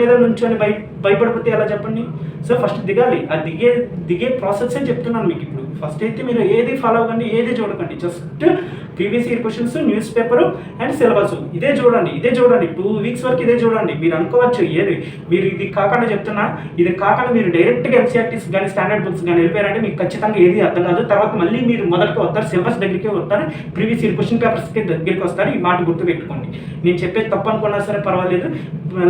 మీద నుంచొని భయపడిపోతే ఎలా చెప్పండి? సో ఫస్ట్ దిగాలి. ఆ దిగే ప్రాసెస్ అని చెప్తున్నాను మీకు ఇప్పుడు. ఫస్ట్ అయితే మీరు ఏది ఫాలో అవ్వకండి, ఏది చూడకండి, just previous year questions, news paper and syllabus ఇదే చూడండి. 2 వీక్స్ వరకు ఇదే చూడండి. మీరు అనుకోవచ్చు మీరు ఇది కాకుండా చెప్తున్నా, ఇది కాకుండా మీరు డైరెక్ట్గా ఎన్సీఆర్టీస్ కానీ స్టాండర్డ్ బుక్స్ కానీ వెళ్ళిపోయారంటే మీకు ఖచ్చితంగా ఏది అర్థం కాదు. తర్వాత మళ్ళీ మీరు మొదటికి వస్తారు, సిలబస్ దగ్గరికి వస్తారు, ప్రీవియస్ ఇయర్ క్వశ్చన్ పేపర్స్కి దగ్గరికి వస్తారు. ఈ మాట గుర్తుపెట్టుకోండి. నేను చెప్పేది తప్పు అనుకున్నా సరే పర్వాలేదు,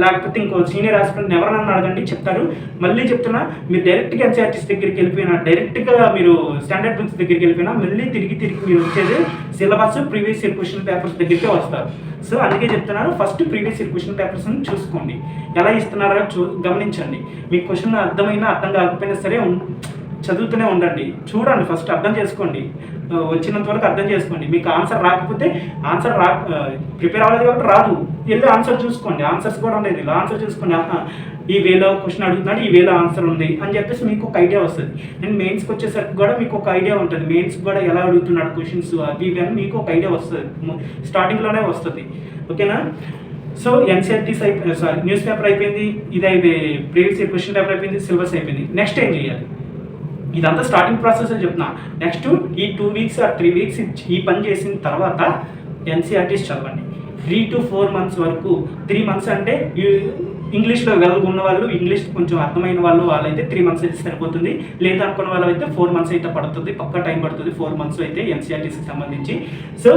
లేకపోతే ఇంకో సీనియర్ ఆస్పిరెంట్ ఎవరన్నా అడగండి, చెప్తారు. మళ్ళీ చెప్తున్నా, మీరు డైరెక్ట్గా ఎన్సీఆర్టీస్ దగ్గరికి వెళ్ళిపోయినా, డైరెక్ట్గా మీరు స్టాండర్డ్ బుక్స్ దగ్గరికి వెళ్ళిపోయినా, మళ్ళీ తిరిగి మీరు వచ్చేది syllabus, previous year question papers దగ్గరికి వస్తారు. సో అందుకే చెప్తున్నాను, ఫస్ట్ ప్రీవియస్ ఇయర్ క్వశ్చన్ పేపర్స్ని చూసుకోండి, ఎలా ఇస్తున్నారో గమనించండి. మీకు క్వశ్చన్ అర్థమైనా అర్థం కాకపోయినా సరే చదువుతూనే ఉండండి, చూడండి, ఫస్ట్ అర్థం చేసుకోండి, వచ్చినంత వరకు అర్థం చేసుకోండి. మీకు ఆన్సర్ రాకపోతే ప్రిపేర్ అవ్వలేదు కాబట్టి రాదు, వెళ్ళి ఆన్సర్ చూసుకోండి. ఆన్సర్స్ కూడా ఉండేది, ఇలా ఆన్సర్ చూసుకోండి, ఈ వేలో క్వశ్చన్ అడుగుతున్నాడు, ఈ వేలో ఆన్సర్ ఉంది అని చెప్పేసి మీకు ఒక ఐడియా వస్తుంది. అండ్ మెయిన్స్కి వచ్చేసరికి కూడా మీకు ఒక ఐడియా ఉంటుంది, మెయిన్స్ కూడా ఎలా అడుగుతున్నాడు క్వశ్చన్స్ అవి అని మీకు ఒక ఐడియా వస్తుంది, స్టార్టింగ్లోనే వస్తుంది, ఓకేనా? సో ఎన్సీఆర్టీస్ న్యూస్ పేపర్ అయిపోయింది, ఇది ప్రీవియస్ ఇయర్ క్వశ్చన్ పేపర్ అయిపోయింది, సిలబస్ అయిపోయింది. నెక్స్ట్ ఏం చేయాలి? ఇదంతా స్టార్టింగ్ ప్రాసెస్ అని చెప్తున్నా. నెక్స్ట్ ఈ 2 వీక్స్ ఆర్ 3 వీక్స్ ఈ పని చేసిన తర్వాత ఎన్సీఆర్టీస్ చదవండి 3 to 4 months వరకు. 3 months అంటే ఇంగ్లీష్లో ఉన్న వాళ్ళు, ఇంగ్లీష్ కొంచెం అర్థమైన వాళ్ళైతే 3 months అయితే సరిపోతుంది. లేదా అనుకున్న వాళ్ళు అయితే 4 months అయితే పడుతుంది, పక్కా టైం పడుతుంది 4 months అయితే ఎన్సీఆర్టీస్కి సంబంధించి. సో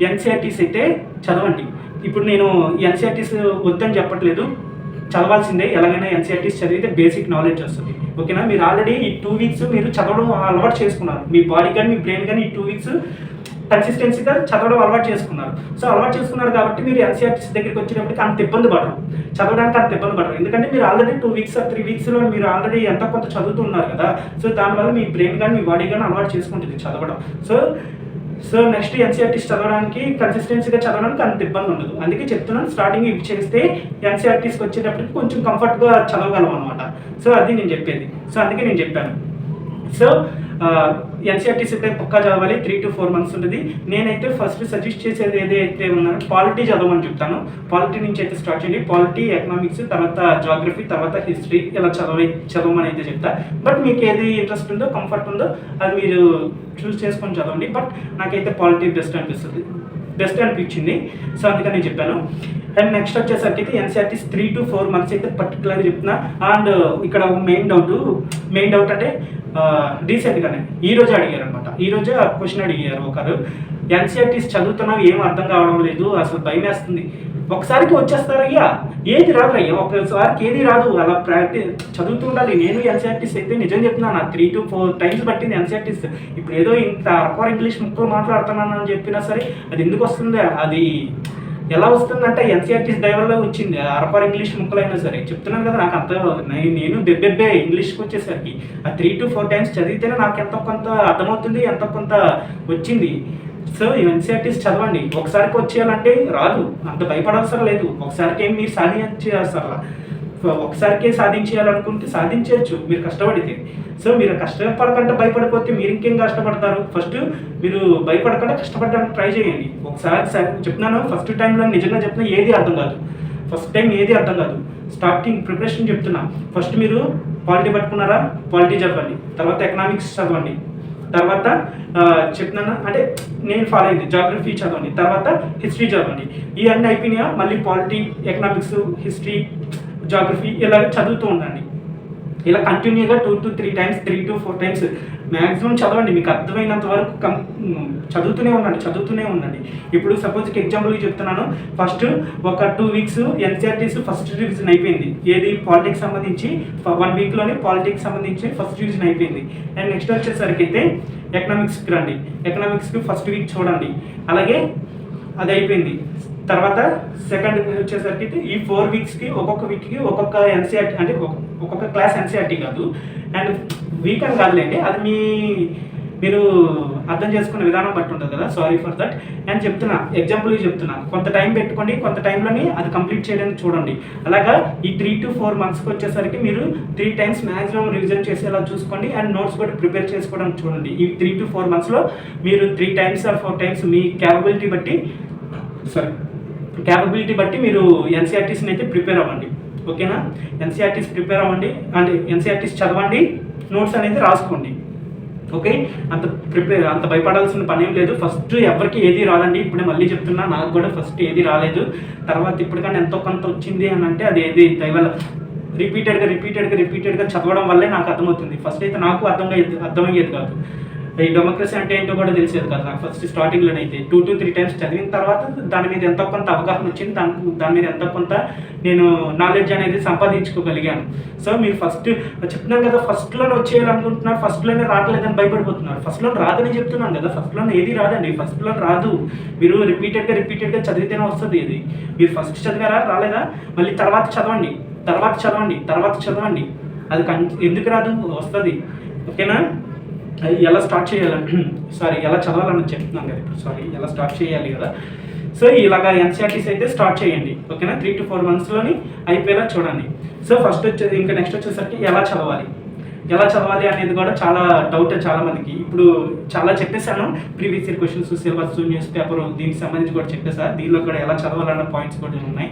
ఎన్సీఆర్టీస్ అయితే చదవండి. ఇప్పుడు నేను ఎన్సీఆర్టీస్ వద్దని చెప్పట్లేదు, చదవాల్సిందే. ఎలాగైనా ఎన్సీఆర్టీస్ చదివితే బేసిక్ నాలెడ్జ్ వస్తుంది, ఓకేనా? మీరు ఆల్రెడీ ఈ 2 వీక్స్ మీరు చదవడం అలవాటు చేసుకున్నారు, మీ బాడీ కానీ మీ బ్రెయిన్ కానీ ఈ 2 వీక్స్ కన్సిస్టెన్సీగా చదవడం అలవాటు చేసుకున్నారు. సో అలవాటు చేసుకున్నారు కాబట్టి మీరు ఎన్సీఆర్టీస్ దగ్గరికి వచ్చేటప్పటికి అంత ఇబ్బంది పడరు, చదవడానికి అంత ఇబ్బంది పడరు. ఎందుకంటే మీరు ఆల్రెడీ 2 వీక్స్ 3 వీక్స్లో మీరు ఆల్రెడీ ఎంత కొంత చదువుతున్నారు కదా. సో దానివల్ల మీ బ్రెయిన్ కానీ మీ బాడీ కానీ అలవాటు చేసుకుంటుంది చదవడం. సో నెక్స్ట్ ఎన్సీఆర్టీస్ చదవడానికి కన్సిస్టెన్సీగా చదవడానికి అంత ఇబ్బంది ఉండదు. అందుకే చెప్తున్నాను, స్టార్టింగ్ ఇవి చేస్తే ఎన్సీఆర్టీస్కి వచ్చేటప్పటికి కొంచెం కంఫర్ట్గా చదవగలం అనమాట. సో అది నేను చెప్పేది. సో అందుకే నేను చెప్పాను. సో ఎన్సీఆర్టీస్ అయితే పక్కా చదవాలి, 3 to 4 months ఉంటుంది. నేనైతే ఫస్ట్ సజెస్ట్ చేసేది ఏదైతే ఉన్నారో పాలిటీ చదవమని చెప్తాను. పాలిటీ నుంచి అయితే స్టార్ట్ చేయండి. పాలిటీ, ఎకనామిక్స్, తర్వాత జాగ్రఫీ, తర్వాత హిస్టరీ, ఇలా చదవమని అయితే చెప్తా. బట్ మీకు ఏది ఇంట్రెస్ట్ ఉందో, కంఫర్ట్ ఉందో అది మీరు చూస్ చేసుకొని చదవండి. బట్ నాకైతే పాలిటీ బెస్ట్ అనిపించింది. సో అందుకని నేను చెప్పాను. అండ్ నెక్స్ట్ వచ్చేసరికి అయితే ఎన్సీఆర్టీస్ 3 to 4 months అయితే పర్టికులర్గా చెప్తున్నా. అండ్ ఇక్కడ మెయిన్ డౌట్ అంటే రీసెంట్గానే ఈరోజు అడిగారు అనమాట. ఈరోజే క్వశ్చన్ అడిగారు ఒకరు, ఎన్సీఆర్టీస్ చదువుతున్నావు, ఏం అర్థం కావడం లేదు, అసలు భయం వేస్తుంది. ఒకసారికి వచ్చేస్తారయ్యా, ఏది రాదు అయ్యా, ఒకసారికి ఏది రాదు, అలా చదువుతూ ఉండాలి. నేను ఎన్సీఆర్టీస్ అయితే నిజం చెప్తున్నాను, 3 to 4 times పట్టింది ఎన్సీఆర్టీస్. ఇప్పుడు ఏదో ఇంత అక్వర్ ఇంగ్లీష్ ముక్కలు మాట్లాడుతున్నాను అని చెప్పినా సరే అది ఎందుకు వస్తుంది, అది ఎలా వస్తుందంటే ఎన్సీఆర్టీస్ దయవల్ల వచ్చింది. అరపర ఇంగ్లీష్ ముక్కలైనా సరే చెప్తున్నాను కదా, నాకు అంత నేను బెబ్బెబ్బే ఇంగ్లీష్కి వచ్చేసరికి ఆ 3 to 4 times చదివితేనే నాకు ఎంతో కొంత అర్థమవుతుంది, ఎంతో కొంత వచ్చింది. సో ఎన్సీఆర్టీస్ చదవండి. ఒకసారికి వచ్చేయాలంటే రాదు, అంత భయపడవసరం లేదు. ఒకసారికి ఏం మీరు సాధించేస్తారా? ఒకసారికే సాధించేయాలనుకుంటే సాధించవచ్చు మీరు కష్టపడితే. సో మీరు కష్టపడకుండా భయపడిపోతే మీరు ఇంకేం కష్టపడతారు? ఫస్ట్ మీరు భయపడకుండా కష్టపడడానికి ట్రై చేయండి. ఒకసారి చెప్తున్నాను, ఫస్ట్ టైంలో నిజంగా చెప్తున్నా ఏది అర్థం కాదు. ఫస్ట్ టైం ఏది అర్థం కాదు. స్టార్టింగ్ ప్రిపరేషన్ చెప్తున్నా. ఫస్ట్ మీరు పాలిటీ పట్టుకున్నారా, పాలిటీ చదవండి. తర్వాత ఎకనామిక్స్ చదవండి. తర్వాత చెప్తున్నాను అంటే నేను ఫాలో అయింది జాగ్రఫీ చదవండి. తర్వాత హిస్టరీ చదవండి. ఇవన్నీ అయిపోయినాయా మళ్ళీ పాలిటీ, ఎకనామిక్స్, హిస్టరీ, జాగ్రఫీ ఇలా చదువుతూ ఉండండి. ఇలా కంటిన్యూగా 2 to 3 times, 3 to 4 times maximum చదవండి. మీకు అర్థమైనంత వరకు చదువుతూనే ఉండండి. ఇప్పుడు సపోజ్కి ఎగ్జాంపుల్కి చెప్తున్నాను. ఫస్ట్ ఒక 2 weeks ఎన్సీఆర్టీస్ ఫస్ట్ రివిజన్ అయిపోయింది. ఏది పాలిటిక్స్ సంబంధించి 1 weekలోనే పాలిటిక్స్ సంబంధించి ఫస్ట్ రివిజన్ అయిపోయింది. అండ్ నెక్స్ట్ వచ్చేసరికి అయితే ఎకనామిక్స్కి రండి. ఎకనామిక్స్కి ఫస్ట్ వీక్ చూడండి. అలాగే అది అయిపోయింది. తర్వాత సెకండ్ వచ్చేసరికి అయితే ఈ 4 weeksకి ఒక్కొక్క వీక్కి ఒక్కొక్క ఎన్సీఆర్టీ అంటే ఒక్కొక్క క్లాస్ ఎన్సీఆర్టీ కాదు. అండ్ వీక్ అని కాదులేండి, అది మీరు అర్థం చేసుకునే విధానం బట్టి ఉంటుంది కదా, సారీ ఫర్ దట్. నేను చెప్తున్నా, ఎగ్జాంపుల్కి చెప్తున్నా. కొంత టైం పెట్టుకోండి, కొంత టైంలోని అది కంప్లీట్ చేయడానికి చూడండి. అలాగా ఈ 3 to 4 monthsకి వచ్చేసరికి మీరు 3 times మ్యాక్సిమం రివిజన్ చేసేలా చూసుకోండి. అండ్ నోట్స్ కూడా ప్రిపేర్ చేసుకోవడానికి చూడండి. ఈ 3 to 4 monthsలో మీరు 3 times or 4 times me capability బట్టి మీరు ఎన్సీఆర్టీస్ని అయితే ప్రిపేర్ అవ్వండి. ఓకేనా? ఎన్సీఆర్టీస్ ప్రిపేర్ అవ్వండి, అంటే ఎన్సీఆర్టీస్ చదవండి, నోట్స్ అనేది రాసుకోండి. ఓకే, అంత భయపడాల్సిన పని ఏం లేదు. ఫస్ట్ ఎవరికి ఏది రాదండి. ఇప్పుడే మళ్ళీ చెప్తున్నా, నాకు కూడా ఫస్ట్ ఏది రాలేదు. తర్వాత ఇప్పటికన్నా ఎంతో కొంత వచ్చింది అని అంటే అది ఏది దయవల్ల రిపీటెడ్గా చదవడం వల్లే నాకు అర్థమవుతుంది. ఫస్ట్ అయితే నాకు అర్థమయ్యేది కాదు. ఈ డెమోక్రసీ అంటే ఏంటో కూడా తెలిసేది కదా నాకు ఫస్ట్ స్టార్టింగ్లోనైతే. 2 to 3 times చదివిన తర్వాత దాని మీద ఎంతో కొంత అవగాహన వచ్చింది. దాని మీద ఎంతో కొంత నేను నాలెడ్జ్ అనేది సంపాదించుకోగలిగాను. సో మీరు ఫస్ట్ చెప్తున్నాను కదా, ఫస్ట్లోనే వచ్చేయాలనుకుంటున్నారు, ఫస్ట్లోనే రావట్లేదని భయపడిపోతున్నారు. ఫస్ట్లో రాదని చెప్తున్నాను కదా, ఫస్ట్లోనే ఏది రాదండి. ఫస్ట్లో రాదు. మీరు రిపీటెడ్గా చదివితేనే వస్తుంది. ఇది మీరు ఫస్ట్ చదివారా, రాలేదా, మళ్ళీ తర్వాత చదవండి. అది ఎందుకు రాదు, వస్తుంది. ఓకేనా? ఎలా స్టార్ట్ చేయాలని ఎలా చదవాలని చెప్తున్నాను కదా ఇప్పుడు. ఎలా స్టార్ట్ చేయాలి కదా. సో ఇలాగా ఎన్సీఆర్టీస్ అయితే స్టార్ట్ చేయండి. ఓకేనా? 3 to 4 monthsలోని అయిపోయేలా చూడండి. సో ఫస్ట్ వచ్చేది ఇంకా నెక్స్ట్ వచ్చేసరికి ఎలా చదవాలి అనేది కూడా చాలా డౌట్ చాలా మందికి. ఇప్పుడు చాలా చెప్పేశాను, previous year questions, syllabus, news paper, దీనికి సంబంధించి కూడా చెప్పేసాను. దీనిలో కూడా ఎలా చదవాలన్న పాయింట్స్ కూడా ఉన్నాయి.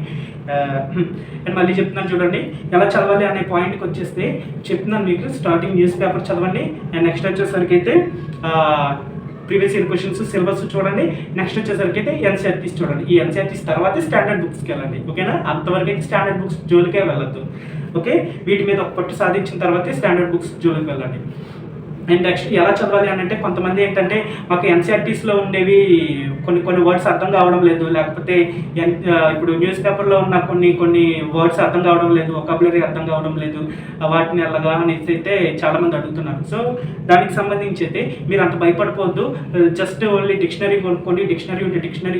అండ్ మళ్ళీ చెప్తున్నాను చూడండి, ఎలా చదవాలి అనే పాయింట్కి వచ్చేస్తే చెప్తున్నాను మీకు. స్టార్టింగ్ న్యూస్ పేపర్ చదవండి. అండ్ నెక్స్ట్ వచ్చేసరికి అయితే ప్రీవియస్ ఇయర్ క్వశ్చన్స్, సిలబస్ చూడండి. నెక్స్ట్ వచ్చేసరికి అయితే ఎన్సీఆర్టీస్ చూడండి. ఈ ఎన్సీఆర్టీస్ తర్వాత స్టాండర్డ్ బుక్స్కి వెళ్ళండి. ఓకేనా? అంతవరకు అయితే స్టాండర్డ్ బుక్స్ జోలికే వెళ్ళొద్దు. ఓకే, వీటి మీద ఒక పట్టు సాధించిన తర్వాతే స్టాండర్డ్ బుక్స్ జోలికి వెళ్ళండి. అండ్ నెక్స్ట్ ఎలా చదవాలి అని అంటే, కొంతమంది ఏంటంటే మాకు ఎన్సీఆర్టీస్లో ఉండేవి కొన్ని వర్డ్స్ అర్థం కావడం లేదు, లేకపోతే ఇప్పుడు న్యూస్ పేపర్లో ఉన్న కొన్ని వర్డ్స్ అర్థం కావడం లేదు, వొకాబులరీ అర్థం కావడం లేదు, వాటిని ఎలాగా అనేసి అయితే చాలామంది అడుగుతున్నారు. సో దానికి సంబంధించి అయితే మీరు అంత భయపడిపోవద్దు. జస్ట్ ఓన్లీ డిక్షనరీ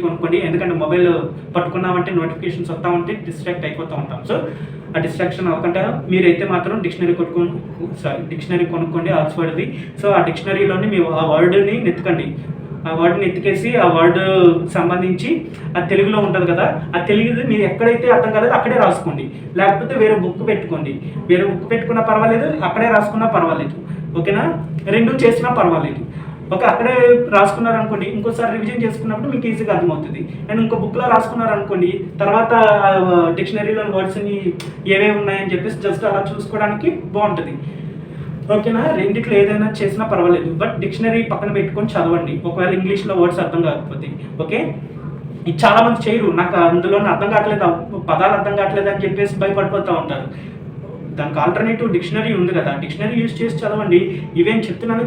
కొనుక్కోండి. ఎందుకంటే మొబైల్ పట్టుకున్నామంటే నోటిఫికేషన్స్ వస్తూ ఉంటే డిస్ట్రాక్ట్ అయిపోతూ ఉంటాం. సో ఆ డిస్ట్రాక్షన్ అవ్వకుండా మీరైతే మాత్రం డిక్షనరీ కొనుక్కోండి, ఆక్స్ఫర్డ్ది. సో ఆ డిక్షనరీలోని మీ ఆ వర్డ్ని ఎత్తుకేసి ఆ వర్డ్ సంబంధించి ఆ తెలుగులో ఉంటుంది కదా, ఆ తెలుగుది మీరు ఎక్కడైతే అర్థం కాలేదో అక్కడే రాసుకోండి. లేకపోతే వేరే బుక్ పెట్టుకున్నా పర్వాలేదు, అక్కడే రాసుకున్నా పర్వాలేదు. ఓకేనా? 2 చేసినా పర్వాలేదు. ఓకే, అక్కడే రాసుకున్నారనుకోండి, ఇంకోసారి రివిజన్ చేసుకున్నప్పుడు మీకు ఈజీగా అర్థమవుతుంది. అండ్ ఇంకో బుక్లో రాసుకున్నారనుకోండి, తర్వాత డిక్షనరీలో వర్డ్స్ని ఏవేవి ఉన్నాయని చెప్పేసి జస్ట్ అలా చూసుకోవడానికి బాగుంటుంది. ఓకేనా? రెండిట్లో ఏదైనా చేసినా పర్వాలేదు, బట్ డిక్షనరీ పక్కన పెట్టుకొని చదవండి ఒకవేళ ఇంగ్లీష్లో వర్డ్స్ అర్థం కాకపోతే. ఓకే, ఇది చాలామంది చేయరు. నాకు అందులోనే అర్థం కావట్లేదు, పదాలు అర్థం కావట్లేదు అని చెప్పేసి భయపడిపోతూ ఉంటారు. దానికి ఆల్టర్నేటివ్ డిక్షనరీ ఉంది కదా, డిక్షనరీ యూజ్ చేసి చదవండి. ఇవేం చెప్తున్నాను,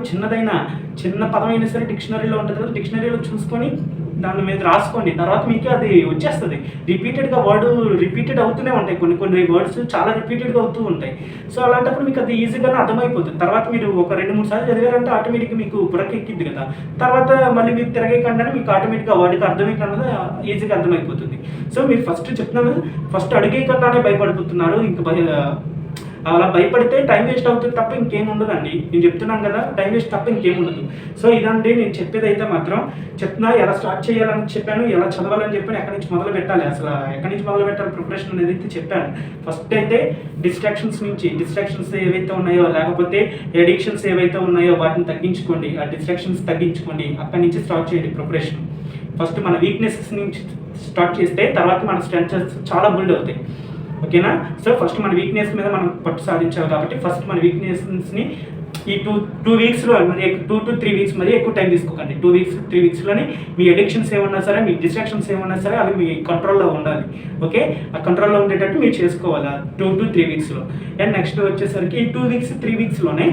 చిన్న పదం అయినా సరే డిక్షనరీలో ఉంటుంది కదా, డిక్షనరీలో చూసుకొని దాని మీద రాసుకోండి. తర్వాత మీకు అది వచ్చేస్తుంది. రిపీటెడ్గా రిపీటెడ్ అవుతూనే ఉంటాయి. కొన్ని వర్డ్స్ చాలా రిపీటెడ్గా అవుతూ ఉంటాయి. సో అలాంటప్పుడు మీకు అది ఈజీగానే అర్థమైపోతుంది. తర్వాత మీరు ఒక 2-3 సార్లు చదివారంటే ఆటోమేటిక్గా మీకు బుర్రకి ఎక్కిద్ది కదా. తర్వాత మళ్ళీ మీకు తిరగకుండానే మీకు ఆటోమేటిక్గా వాడికి అర్థమయ్యకుండా ఈజీగా అర్థమైపోతుంది. సో మీరు ఫస్ట్ చెప్తున్నాను, ఫస్ట్ అడిగేయకుండానే భయపడిపోతున్నారు. అలా భయపడితే టైం వేస్ట్ అవుతుంది తప్ప ఇంకేం ఉండదండి. నేను చెప్తున్నాను కదా, టైం వేస్ట్ తప్ప ఇంకేం ఉండదు. సో ఇదండి నేను చెప్పేది. అయితే మాత్రం చెప్తున్నా, ఎలా స్టార్ట్ చేయాలని చెప్పాను, ఎలా చదవాలని చెప్పాను, ఎక్కడి నుంచి మొదలు పెట్టాలి, అసలు ఎక్కడి నుంచి మొదలు పెట్టాలి ప్రిపరేషన్ అనేది అయితే చెప్పాను. ఫస్ట్ అయితే డిస్ట్రాక్షన్స్ ఏవైతే ఉన్నాయో, లేకపోతే ఎడిక్షన్స్ ఏవైతే ఉన్నాయో వాటిని తగ్గించుకోండి. ఆ డిస్ట్రాక్షన్స్ తగ్గించుకోండి. అక్కడి నుంచి స్టార్ట్ చేయండి ప్రిపరేషన్. ఫస్ట్ మన వీక్నెసెస్ నుంచి స్టార్ట్ చేస్తే తర్వాత మన స్ట్రెంగ్త్స్ చాలా బిల్డ్ అవుతాయి. ఓకేనా? సో ఫస్ట్ మన వీక్నెస్ మీద మనం పట్టు సాధించాలి కాబట్టి ఫస్ట్ మన వీక్నెస్ని ఈ టూ వీక్స్లో మరి 2 to 3 వీక్స్ మరి ఎక్కువ టైం తీసుకోకండి. 3 వీక్స్లోని మీ అడిక్షన్స్ ఏమన్నా సరే, మీ డిస్ట్రాక్షన్స్ ఏమన్నా సరే అవి మీ కంట్రోల్లో ఉండాలి. ఓకే, ఆ కంట్రోల్లో ఉండేటట్టు మీరు చేసుకోవాలి 2 to 3 వీక్స్లో. అండ్ నెక్స్ట్ వచ్చేసరికి ఈ 2 వీక్స్ 3 వీక్స్లోనే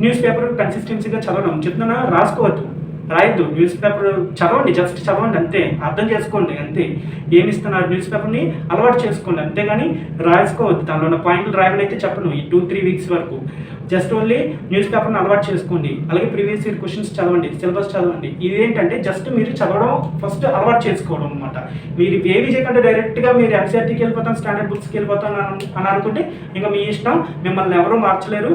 న్యూస్ పేపర్ కన్సిస్టెన్సీగా చదవడం. చెప్తున్నా, రాసుకోవద్దు, రాయద్దు. న్యూస్ పేపర్ చదవండి, జస్ట్ చదవండి అంతే, అర్థం చేసుకోండి అంతే. ఏమి ఇస్తున్నారు న్యూస్ పేపర్ని అలవాటు చేసుకోండి, అంతేగాని రాసుకోవద్దు. దానిలో ఉన్న పాయింట్లు రాయమని అయితే చెప్పను. ఈ 2-3 వీక్స్ వరకు జస్ట్ ఓన్లీ న్యూస్ పేపర్ని అలవాటు చేసుకోండి. అలాగే ప్రీవియస్ ఇయర్ క్వశ్చన్స్ చదవండి, సిలబస్ చదవండి. ఇదేంటంటే జస్ట్ మీరు చదవడం ఫస్ట్ అలవాటు చేసుకోవడం అనమాట. మీరు ఏవి చేయకుండా డైరెక్ట్గా మీరు ఎన్సీఆర్టీకి వెళ్ళిపోతాను, స్టాండర్డ్ బుక్స్కి వెళ్ళిపోతాను అని అనుకుంటే ఇంకా మీ ఇష్టం. మిమ్మల్ని ఎవరూ మార్చలేరు.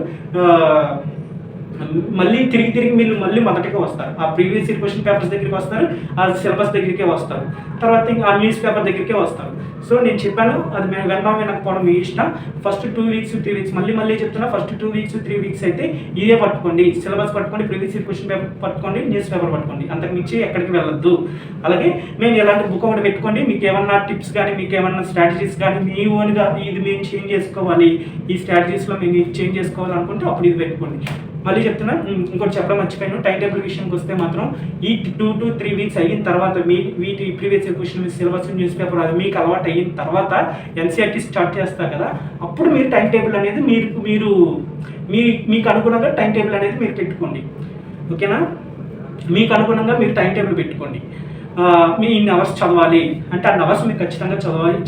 మళ్ళీ తిరిగి మీరు మళ్ళీ మొదటిగా వస్తారు. ఆ ప్రీవియస్ ఇయర్ క్వశ్చన్ పేపర్స్ దగ్గరికి వస్తారు, ఆ సిలబస్ దగ్గరికే వస్తారు, తర్వాత ఇంకా ఆ న్యూస్ పేపర్ దగ్గరికే వస్తారు. సో నేను చెప్పాను, అది మేము వినకపోవడం మీ ఇష్టం. ఫస్ట్ 2 వీక్స్ 3 వీక్స్ మళ్ళీ చెప్తున్నా, ఫస్ట్ 2 వీక్స్ 3 వీక్స్ అయితే ఇదే పట్టుకోండి. సిలబస్ పట్టుకోండి, ప్రీవియస్ ఇయర్ క్వశ్చన్ పేపర్ పట్టుకోండి, న్యూస్ పేపర్ పట్టుకోండి. అంతకు మించి ఎక్కడికి వెళ్ళొద్దు. అలాగే మేము ఎలాంటి బుక్ ఒకటి పెట్టుకోండి. మీకు ఏమన్నా టిప్స్ కానీ, మీకు ఏమన్నా స్ట్రాటజీస్ కానీ మీ ఓన్గా ఇది మేము చేంజ్ చేసుకోవాలి, ఈ స్ట్రాటజీస్లో మేము చేంజ్ చేసుకోవాలనుకుంటే అప్పుడు ఇది పెట్టుకోండి. మళ్ళీ చెప్తున్నా, ఇంకోటి చెప్పడం మర్చిపోయాను. టైం టేబుల్ విషయానికి వస్తే మాత్రం ఈ 2 to 3 వీక్స్ అయిన తర్వాత వీటి previous year question syllabus news paper అది మీకు అలవాటు అయిన తర్వాత ఎన్సీఆర్టీ స్టార్ట్ చేస్తారు కదా, అప్పుడు మీరు టైం టేబుల్ అనేది మీకు అనుగుణంగా టైం టేబుల్ అనేది మీరు పెట్టుకోండి. ఓకేనా? మీకు అనుగుణంగా మీరు టైం టేబుల్ పెట్టుకోండి. మీ ఇన్ని అవర్స్ చదవాలి అంటే అన్ని అవర్స్ మీరు ఖచ్చితంగా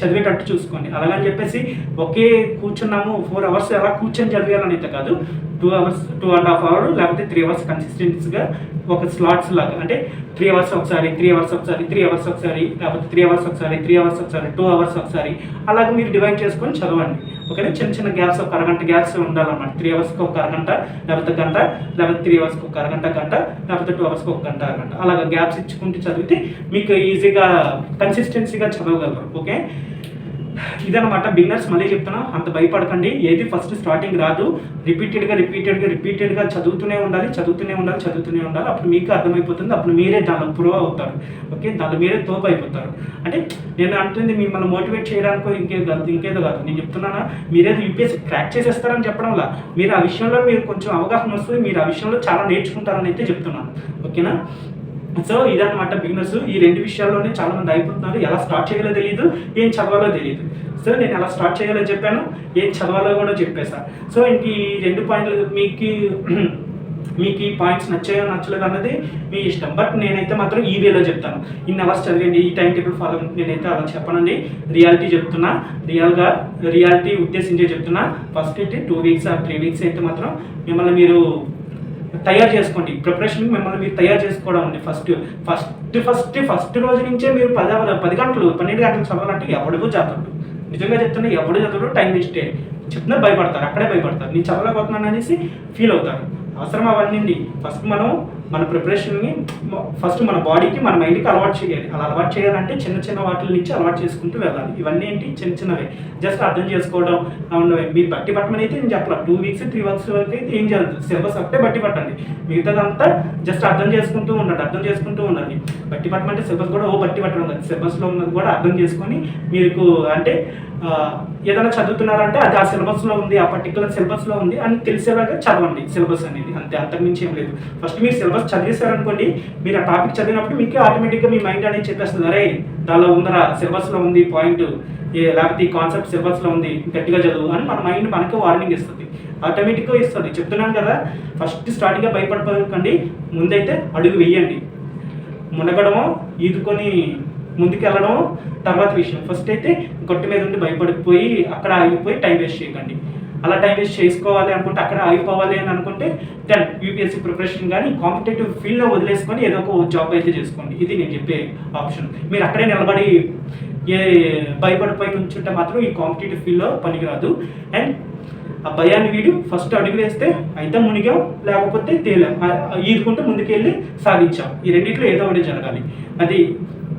చదివేటట్టు చూసుకోండి. అలాగని చెప్పేసి ఒకే కూర్చున్నాము 4 అవర్స్ ఎలా కూర్చొని చదివేయాలని అయితే కాదు. 2 అవర్స్ 2.5 అవర్ లేకపోతే 3 అవర్స్ కన్సిస్టెన్సీగా ఒక స్లాట్స్ లాగా, అంటే 3 అవర్స్ ఒకసారి, 3 అవర్స్ ఒకసారి, 3 అవర్స్ ఒకసారి, లేకపోతే 3 అవర్స్ ఒకసారి, 3 అవర్స్ ఒకసారి, 2 అవర్స్ ఒకసారి, అలాగే మీరు డివైడ్ చేసుకొని చదవండి. ఓకేనా? చిన్న గ్యాప్స్, ఒక అరగంట గ్యాప్స్ ఉండాలన్నమాట. 3 అవర్స్కి ఒక అరగంట, లేకపోతే గంట, లేకపోతే 3 అవర్స్కి ఒక అరగంట, లేకపోతే 2 అవర్స్కి ఒక గంట, అరగంట, అలాగా గ్యాప్స్ ఇచ్చుకుంటూ చదివితే మీకు ఈజీగా కన్సిస్టెన్సీగా చదవగలరు. ఓకే, ఇదనమాట బిగినర్స్. మళ్ళీ చెప్తున్నా, అంత భయపడకండి. ఏది ఫస్ట్ స్టార్టింగ్ రాదు. రిపీటెడ్గా చదువుతూనే ఉండాలి. అప్పుడు మీకు అర్థమైపోతుంది. అప్పుడు మీరే దానిలో ప్రూవ్ అవుతారు. ఓకే, దానిలో మీరే తోపు అయిపోతారు. అంటే నేను అంటుంది మిమ్మల్ని మోటివేట్ చేయడానికో ఇంకేదో కాదు. నేను చెప్తున్నానా, మీరేదో యూపీఎస్సీ క్రాక్ చేసేస్తారని చెప్పడంలా, మీరు ఆ విషయంలో మీరు కొంచెం అవగాహన వస్తుంది, మీరు ఆ విషయంలో చాలా నేర్చుకుంటారని అయితే చెప్తున్నాను. ఓకేనా? సో ఇదన్నమాట బిగినర్స్. ఈ 2 విషయాల్లోనే చాలా మంది అయిపోతున్నారు. ఎలా స్టార్ట్ చేయాలో తెలియదు, ఏం చదవాలో తెలియదు. సో నేను ఎలా స్టార్ట్ చేయాలో చెప్పాను, ఏం చదవాలో కూడా చెప్పేసా. సో ఇంక ఈ 2 పాయింట్లు మీకు ఈ పాయింట్స్ నచ్చాయో నచ్చలేదు అన్నది మీ ఇష్టం. బట్ నేనైతే మాత్రం ఈ వేలో చెప్తాను. ఇన్ని అవర్స్ చదివండి, ఈ టైం టేబుల్ ఫాలో. నేనైతే అలా చెప్పనండి, రియాలిటీ చెప్తున్నా, రియాలిటీ ఉద్దేశించే చెప్తున్నా. ఫస్ట్ అయితే 2 వీక్స్ 3 వీక్స్ అయితే మాత్రం మిమ్మల్ని మీరు తయారు చేసుకోండి. ప్రిపరేషన్ మిమ్మల్ని మీరు తయారు చేసుకోవడం అండి. ఫస్ట్ రోజు నుంచే మీరు 10 గంటలు 12 గంటలు చదవాలంటే ఎవడికో చదవడు. నిజంగా చెప్తున్నా, ఎవడు చదవడు, టైం వేస్టే. చెప్తున్నా భయపడతారు, అక్కడే భయపడతారు. నేను చదవలేకపోతున్నాను అనేసి ఫీల్ అవుతారు. అవసరం అవన్నీ. ఫస్ట్ మనం మన ప్రిపరేషన్ని ఫస్ట్ మన బాడీకి, మన మైండ్కి అలవాటు చేయాలి. అలా అలవాటు చేయాలంటే చిన్న వాటి నుంచి అలవాటు చేసుకుంటూ వెళ్ళాలి. ఇవన్నీ ఏంటి, చిన్నవే, జస్ట్ అర్థం చేసుకోవడం ఉన్నవే. మీరు బట్టి పట్టమని అయితే నేను చెప్పాలి. 2 వీక్స్ 3 వీక్స్ వరకు అయితే ఏం జరుగుతుంది, సిలబస్ ఒకటే బట్టి పట్టండి. మిగతాదంతా జస్ట్ అర్థం చేసుకుంటూ ఉండండి. బట్టి పట్టమంటే సిలబస్ కూడా బట్టి పట్టడం కాదు, సిలబస్లో ఉన్నది కూడా అర్థం చేసుకొని మీకు అంటే ఏదైనా చదువుతున్నారంటే అది ఆ సిలబస్లో ఉంది, ఆ పర్టికులర్ సిలబస్లో ఉంది అని తెలిసేలాగా చదవండి సిలబస్ అనేది. అంతకుమించి ఏం లేదు. ఫస్ట్ మీరు సిలబస్ చదివేశారనుకోండి, మీరు ఆ టాపిక్ చదివినప్పుడు మీకు ఆటోమేటిక్గా మీ మైండ్ అనేది చెప్పేస్తుంది, అరే దానిలో ఉందరా, సిలబస్లో ఉంది పాయింట్, లేకపోతే ఈ కాన్సెప్ట్ సిలబస్లో ఉంది, గట్టిగా చదువు అని మన మైండ్ మనకు వార్నింగ్ ఇస్తుంది, ఆటోమేటిక్గా ఇస్తుంది. చెప్తున్నాను కదా, ఫస్ట్ స్టార్టింగ్గా భయపడిపోకండి, ముందైతే అడుగు వేయండి. మునగడమో ఈదుకొని ముందుకెళ్ళడం తర్వాత విషయం. ఫస్ట్ అయితే గొట్టు మీద ఉండి భయపడిపోయి అక్కడ ఆగిపోయి టైం వేస్ట్ చేయకండి. అలా టైం వేస్ట్ చేసుకోవాలి అనుకుంటే, అక్కడ ఆగిపోవాలి అని అనుకుంటే దెన్ యూపీఎస్సీ ప్రిపరేషన్ కానీ కాంపిటేటివ్ ఫీల్డ్లో వదిలేసుకొని ఏదో ఒక జాబ్ అయితే చేసుకోండి. ఇది నేను చెప్పే ఆప్షన్. మీరు అక్కడే నిలబడి భయపడిపోయి నుంచుంటే మాత్రం ఈ కాంపిటేటివ్ ఫీల్డ్లో పనికిరాదు. అండ్ ఆ భయాన్ని వీడి ఫస్ట్ అడుగు వేస్తే అయితే మునిగాం, లేకపోతే తేలాం, ఈదుకుంటూ ముందుకెళ్ళి సాధించాం. ఈ రెండింటిలో ఏదో ఒకటి జరగాలి. అది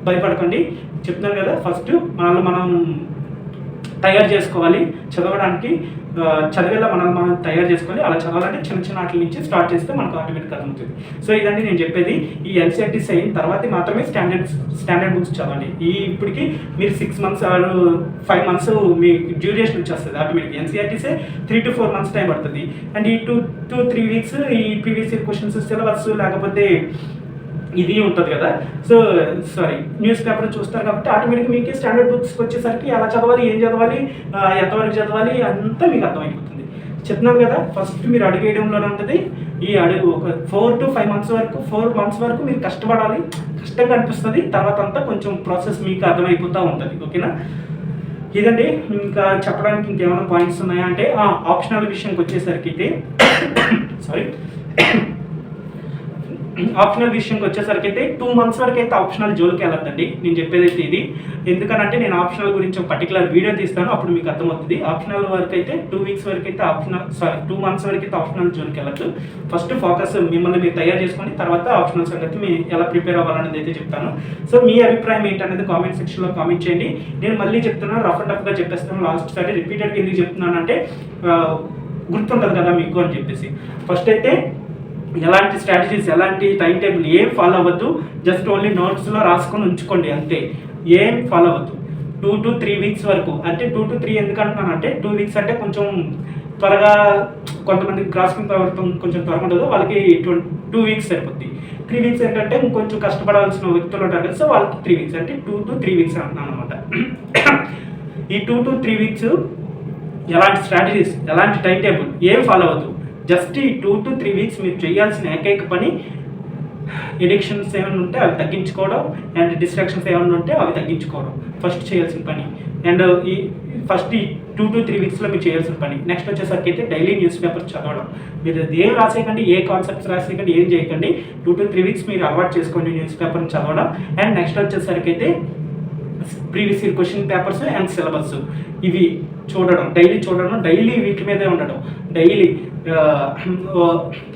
భయపడకండి. చెప్తున్నాను కదా, ఫస్ట్ మనల్ని మనం తయారు చేసుకోవాలి చదవడానికి. చదివేలా మనల్ని మనం తయారు చేసుకోవాలి. అలా చదవాలంటే చిన్న చిన్న వాటి నుంచి స్టార్ట్ చేస్తే మనకు ఆటోమేటిక్గా అర్థమవుతుంది. సో ఇదండి నేను చెప్పేది. ఈ ఎన్సీఆర్టీస్ అయిన తర్వాత మాత్రమే స్టాండర్డ్ బుక్స్ చదవండి. ఇప్పటికి మీరు 6 months or 5 months me duration వచ్చేస్తుంది ఆటోమేటిక్. ఎన్సీఆర్టీసే 3 to 4 months టైం పడుతుంది. అండ్ ఈ 2-3 weeks ఈ ప్రీవియస్ క్వశ్చన్స్ సిలబస్ లేకపోతే ఇది ఉంటుంది కదా. సో సారీ, న్యూస్ పేపర్ చూస్తారు కాబట్టి ఆటోమేటిక్గా మీకు స్టాండర్డ్ బుక్స్కి వచ్చేసరికి ఎలా చదవాలి, ఏం చదవాలి, ఎంతవరకు చదవాలి అంతా మీకు అర్థమైపోతుంది. చెప్తున్నాను కదా, ఫస్ట్ మీరు అడుగు వేయడంలోనే ఉంటుంది. ఈ అడుగు ఒక 4 to 5 months వరకు 4 months వరకు మీరు కష్టపడాలి. కష్టంగా అనిపిస్తుంది. తర్వాత అంతా కొంచెం ప్రాసెస్ మీకు అర్థమైపోతూ ఉంటుంది. ఓకేనా? ఇదండి. ఇంకా చెప్పడానికి ఇంకేమైనా పాయింట్స్ ఉన్నాయా అంటే ఆప్షనల్ విషయానికి వచ్చేసరికి అయితే ఆప్షనల్ విషయంకి వచ్చేసరికి అయితే 2 months వరకు అయితే ఆప్షనల్ జోలికి వెళ్ళొద్దండి. నేను చెప్పేది అయితే ఇది. ఎందుకనంటే నేను ఆప్షనల్ గురించి ఒక పర్టికులర్ వీడియో తీస్తాను, అప్పుడు మీకు అర్థమవుతుంది. ఆప్షనల్ వరకు అయితే 2 weeks వరకు అయితే 2 months వరకు అయితే ఆప్షనల్ జోలికి వెళ్ళొద్దు. ఫస్ట్ ఫోకస్ మిమ్మల్ని మీరు తయారు చేసుకొని తర్వాత ఆప్షనల్ సంగతి మీ ఎలా ప్రిపేర్ అవ్వాలనేది అయితే చెప్తాను. సో మీ అభిప్రాయం ఏంటనేది కామెంట్ సెక్షన్లో కామెంట్ చేయండి. నేను మళ్ళీ చెప్తున్నాను, రఫ్ అండ్ టఫ్గా చెప్పేస్తాను. లాస్ట్ సారి రిపీటెడ్గా ఎందుకు చెప్తున్నానంటే గుర్తుంటుంది కదా మీకు అని చెప్పేసి. ఫస్ట్ అయితే ఎలాంటి స్ట్రాటజీస్, ఎలాంటి టైం టేబుల్ ఏం ఫాలో అవ్వద్దు. జస్ట్ ఓన్లీ నోట్స్లో రాసుకొని ఉంచుకోండి అంతే. ఏం ఫాలో అవ్వద్దు. 2 to 3 weeks వరకు. అంటే 2 to 3 ఎందుకంటున్నాను అంటే 2 weeks అంటే కొంచెం త్వరగా, కొంతమంది గ్రాస్పింగ్ పవర్ కొంచెం త్వరగా ఉండదు, వాళ్ళకి 2 weeks సరిపోద్ది. 3 weeks ఏంటంటే కొంచెం కష్టపడాల్సిన వ్యక్తులు ఉంటారు కదా, సో వాళ్ళకి 3 weeks అంటే 2 to 3 weeks అంటున్నాను అనమాట. ఈ 2 to 3 weeks ఎలాంటి స్ట్రాటజీస్, ఎలాంటి టైం టేబుల్ ఏం ఫాలో అవ్వద్దు. జస్ట్ ఈ 2 to 3 weeks మీరు చేయాల్సిన ఏకైక పని ఎడిక్షన్స్ ఏమైనా ఉంటే అవి తగ్గించుకోవడం, అండ్ డిస్ట్రాక్షన్స్ ఏమైనా ఉంటే అవి తగ్గించుకోవడం ఫస్ట్ చేయాల్సిన పని. అండ్ ఈ 2 to 3 weeksలో మీరు చేయాల్సిన పని. నెక్స్ట్ వచ్చేసరికి అయితే డైలీ న్యూస్ పేపర్ చదవడం. మీరు ఏం రాసేయకండి, ఏ కాన్సెప్ట్స్ రాసేయకండి, ఏం చేయకండి. 2 to 3 weeks మీరు అలవాటు చేసుకోండి న్యూస్ పేపర్ని చదవడం. అండ్ నెక్స్ట్ వచ్చేసరికి అయితే previous year question papers and syllabus ఇవి చూడడం, డైలీ వీటి మీదే ఉండడం.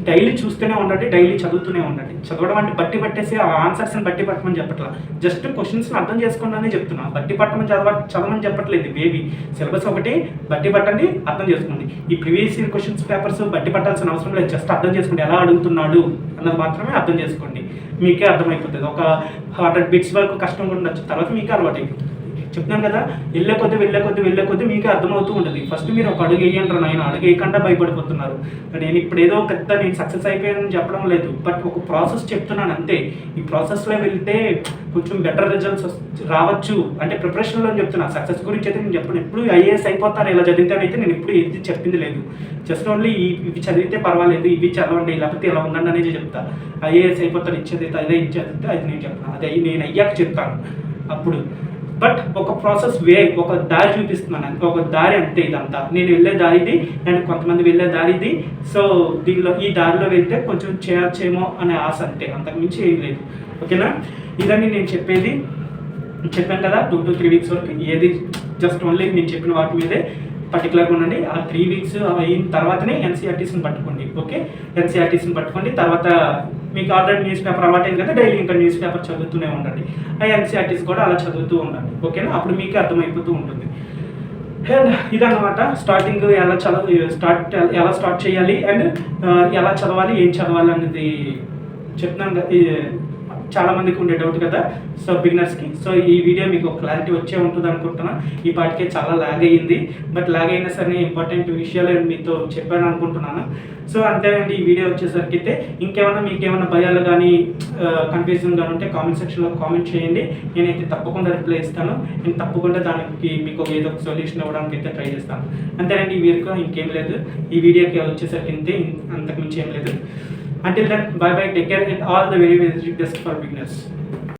డైలీ చూస్తూనే ఉండండి, డైలీ చదువుతూనే ఉండండి. చదవడం అంటే బట్టి పట్టేసి ఆ ఆన్సర్స్ని బట్టి పట్టమని చెప్పట్లా, జస్ట్ క్వశ్చన్స్ని అర్థం చేసుకోండి అని చెప్తున్నా. బట్టి పట్టమని చదవమని చెప్పట్లేదు. బేబీ సిలబస్ ఒకటి బట్టి పట్టండి, అర్థం చేసుకోండి. ఈ ప్రీవియస్ ఇయర్ క్వశ్చన్స్ పేపర్స్ బట్టి పట్టాల్సిన అవసరం లేదు. జస్ట్ అర్థం చేసుకోండి, ఎలా అడుగుతున్నాడు అన్నది మాత్రమే అర్థం చేసుకోండి. మీకే అర్థమైపోతుంది. ఒక 100 bits వరకు కష్టంగా ఉండొచ్చు, తర్వాత మీకే అలవాటు అయిపోతుంది. చెప్తున్నాను కదా, వెళ్ళే కొద్ది మీకే అర్థమవుతూ ఉంటుంది. ఫస్ట్ మీరు ఒక అడుగు వేయంటారు, అడుగు వేయకుండా భయపడిపోతున్నారు. నేను ఇప్పుడు ఏదో నేను సక్సెస్ అయిపోయానని చెప్పడం లేదు, బట్ ఒక ప్రాసెస్ చెప్తున్నాను అంతే. ఈ ప్రాసెస్లో వెళ్తే కొంచెం బెటర్ రిజల్ట్స్ రావచ్చు అంటే ప్రిపరేషన్లో చెప్తున్నా. సక్సెస్ గురించి అయితే నేను చెప్పను. ఎప్పుడు ఐఏఎస్ అయిపోతారు ఇలా చదివితేనైతే నేను ఎప్పుడు ఏది చెప్పింది లేదు. జస్ట్ ఓన్లీ ఇవి చదివితే పర్వాలేదు, ఇవి చదవండి, లేకపోతే ఇలా ఉండండి అనేది చెప్తా. ఐఏఎస్ అయిపోతారు ఇచ్చేది అదే, ఇచ్చేది అది నేను చెప్తాను. అదే నేను అయ్యాక చెప్తాను అప్పుడు. బట్ ఒక ప్రాసెస్ ఒక దారి చూపిస్తున్నాను, ఒక దారి అంతే. ఇదంతా నేను వెళ్ళే దారిది అండ్ కొంతమంది వెళ్ళే దారిది. సో దీనిలో ఈ దారిలో వెళ్తే కొంచెం చేయొచ్చేమో అనే ఆశ అంతే, అంతకుమించి ఏం లేదు. ఓకేనా? ఇదని నేను చెప్పాను కదా, 2 to 3 weeks వరకు ఏది జస్ట్ ఓన్లీ నేను చెప్పిన వాటి మీదే పర్టికులర్గా ఉండండి. ఆ 3 weeks అయిన తర్వాతనే ఎన్సీఆర్టీస్ని పట్టుకోండి. ఓకే, ఎన్సీఆర్టీస్ని పట్టుకోండి. తర్వాత మీకు ఆల్రెడీ న్యూస్ పేపర్ అలవాటైంది కదా, డైలీ ఇంకా న్యూస్ పేపర్ చదువుతూనే ఉండండి. ఆ ఎన్సీఆర్టీస్ కూడా అలా చదువుతూ ఉండండి. ఓకేనా? అప్పుడు మీకే అర్థమైపోతూ ఉంటుంది. అండ్ ఇదన్నమాట స్టార్టింగ్ ఎలా స్టార్ట్ చేయాలి అండ్ ఎలా చదవాలి, ఏం చదవాలి అనేది చెప్తున్నాను. చాలా మందికి ఉండే డౌట్ కదా, సో బిగినర్స్కి. సో ఈ వీడియో మీకు క్లారిటీ వచ్చే ఉంటుంది అనుకుంటున్నా. ఈ పాటికే చాలా లాగ్ అయ్యింది, బట్ లాగ్ అయినా సరే ఇంపార్టెంట్ విషయాలు మీతో చెప్పాను అనుకుంటున్నాను. సో అంతేనండి. ఈ వీడియో వచ్చేసరికి అయితే మీకేమైనా భయాలు కానీ కన్ఫ్యూజన్ కానీ ఉంటే కామెంట్ సెక్షన్లో కామెంట్ చేయండి. నేనైతే తప్పకుండా రిప్లై ఇస్తాను. నేను తప్పకుండా దానికి మీకు ఏదో ఒక సొల్యూషన్ ఇవ్వడానికి అయితే ట్రై చేస్తాను. అంతేనండి. ఈ వీడియోకి ఇంకేం లేదు. ఈ వీడియోకి వచ్చేసరికి అంతే, అంతకుమించి ఏం లేదు. Until then, bye bye, take care, and all the very best for beginners.